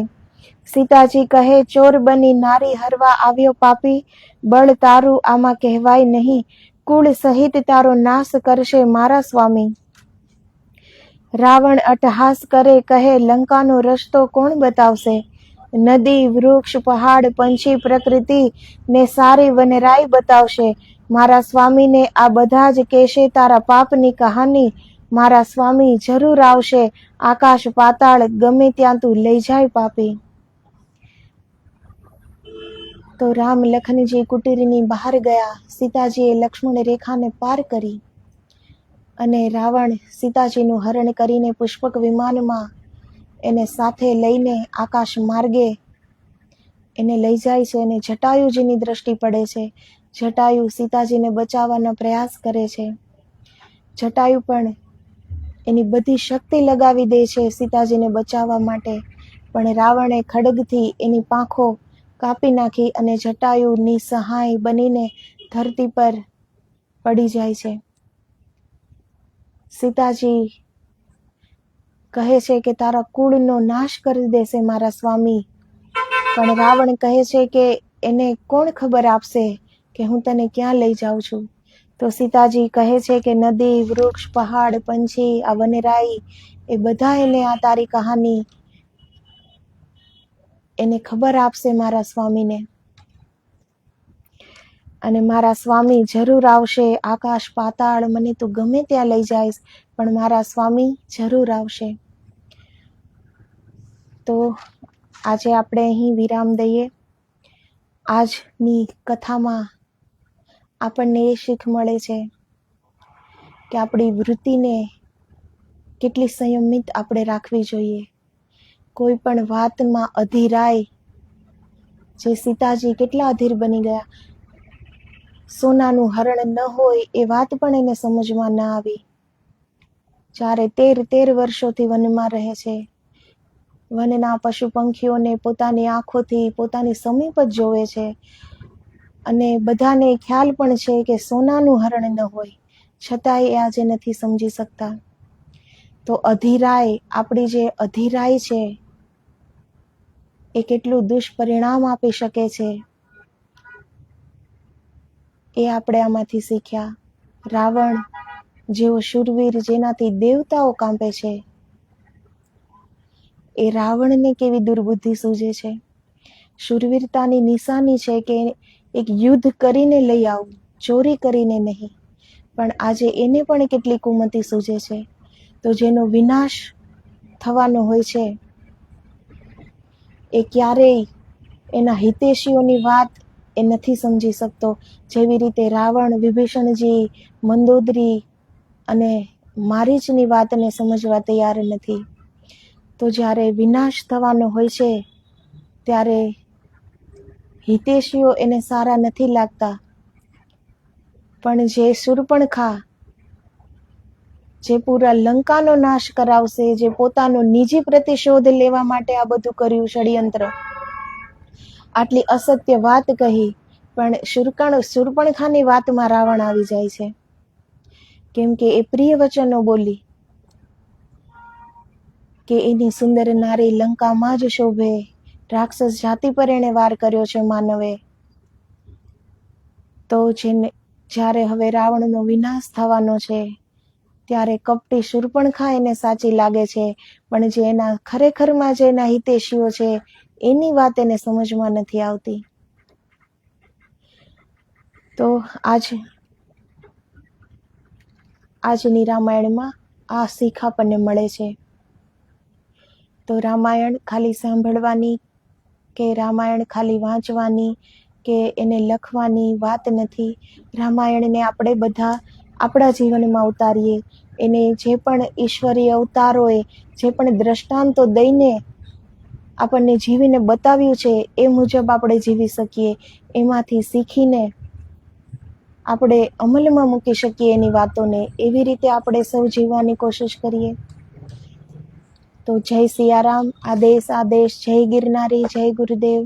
સીતાજી કહે, ચોર બની નારી હરવા આવ્યો પાપી, બળ તારું આમાં કહેવાય નહીં, કુળ સહિત તારો નાશ કરશે મારા સ્વામી. રાવણ અટ્ટહાસ કરે, કહે લંકાનો રસ્તો કોણ બતાવશે. નદી વૃક્ષ પહાડ પંછી પ્રકૃતિ ને સારી વનરાઈ બતાવશે. મારા સ્વામીને આ બધા જ કહેશે તારા પાપની કહાની. મારા સ્વામી જરૂર આવશે, આકાશ પાતાળ ગમે ત્યાં તું લઈ જાય પાપી. તો રામ લખનજી કુટીરની બહાર ગયા. સીતાજીએ લક્ષ્મણ રેખાને પાર કરી અને રાવણ સીતાજીનું હરણ કરીને પુષ્પક વિમાનમાં એને સાથે લઈને આકાશ માર્ગે એને લઈ જાય છે. અને જટાયુજીની દ્રષ્ટિ પડે છે. જટાયુ સીતાજીને બચાવવાનો પ્રયાસ કરે છે. જટાયુ પણ એની બધી શક્તિ લગાવી દે છે સીતાજીને બચાવવા માટે, પણ રાવણે ખડગથી એની પાંખો કાપી નાખી અને જટાયુ નિસહાય બનીને ધરતી પર પડી જાય છે. સીતાજી કહે છે કે તારા કુળનો નાશ કરી દેશે મારા સ્વામી, પણ રાવણ કહે છે કે એને કોણ ખબર આપશે કે હું તને ક્યાં લઈ જાઉં છું. તો સીતાજી કહે છે કે નદી વૃક્ષ પહાડ પંછી આ વનરાઈ એ બધા એને આ તારી કહાની એને ખબર આપશે મારા સ્વામીને, અને મારા સ્વામી જરૂર આવશે. આકાશ પાતાળ મને તું ગમે ત્યાં લઈ જઈશ, પણ મારા સ્વામી જરૂર આવશે. તો આજે આપણે અહીં વિરામ દઈએ. આજની કથામાં આપણને એ શીખ મળે છે કે આપણી વૃત્તિને કેટલી સંયમિત આપણે રાખવી જોઈએ. કોઈ પણ વાતમાં અધીરાય, જે સીતાજી કેટલા અધીર બની ગયા, સોનાનું હરણ ન હોય એ વાત પણ એને સમજમાં ના આવી. જ્યારે 13 વર્ષોથી વનમાં રહે છે, વનના પશુ પંખીઓને પોતાની આંખોથી પોતાની સમીપ જ જોવે છે અને બધાને ખ્યાલ પણ છે કે સોનાનું હરણ ન હોય, છતાંય એ આજે નથી સમજી શકતા. તો અધીરાય, આપણી જે અધીરાય છે એ કેટલું દુષ્પરિણામ આપી શકે છે એ આપણે આમાંથી શીખ્યા. રાવણ જેવો શૂરવીર, જેનાથી દેવતાઓ કાંપે છે, એ રાવણને કેવી દુર્બુદ્ધિ સૂઝે છે. શૂરવીરતાની નિશાની છે કે એક યુદ્ધ કરીને લઈ આવું, ચોરી કરીને નહીં. પણ આજે એને પણ કેટલી કુમતિ સૂઝે છે. તો જેનો વિનાશ થવાનો હોય છે એ ક્યારેય એના હિતેશીઓની વાત એ નથી સમજી શકતો. જેવી રીતે રાવણ, વિભીષણજી, મંદોદરી અને મારીચની વાતને સમજવા તૈયાર નથી. તો જ્યારે વિનાશ થવાનો હોય છે ત્યારે હિતેશીઓ એને સારા નથી લાગતા. પણ જે શૂર્પણખા, જે પૂરા લંકાનો નાશ કરાવશે, જે પોતાનો નિજી પ્રતિશોધ લેવા માટે આ બધું કર્યું ષડયંત્ર, આટલી અસત્ય વાત કહી, પણ શૂર્પણખાની વાતમાં રાવણ આવી જાય છે. કેમ કે એ પ્રિય વચનો બોલી કે એની સુંદર નારી લંકામાં જ શોભે, રાક્ષસ જાતિ પર એણે વાર કર્યો છે માનવે. તો જ્યારે હવે રાવણનો વિનાશ થવાનો છે ત્યારે કપટી શૂર્પણખા એને સાચી લાગે છે, પણ જે એના ખરેખરમાં જે એના હિતેશીઓ છે એની વાત એને સમજમાં નથી આવતી. તો આજની રામાયણમાં આ શીખ આપણને મળે છે. તો રામાયણ ખાલી સાંભળવાની કે રામાયણ ખાલી વાંચવાની કે એને લખવાની વાત નથી. રામાયણને આપણે બધા આપણા જીવનમાં ઉતારીએ. એને જે પણ ઈશ્વરીય અવતારોએ જે પણ દ્રષ્ટાંતો દઈને આપણને જીવીને બતાવ્યું છે એ મુજબ આપણે જીવી શકીએ. એમાંથી શીખીને આપણે અમલમાં મૂકી શકીએ એની વાતોને. એવી રીતે આપણે સૌ જીવવાની કોશિશ કરીએ. તો જય સિયારામ. આદેશ આદેશ. જય ગિરનારી. જય ગુરુદેવ.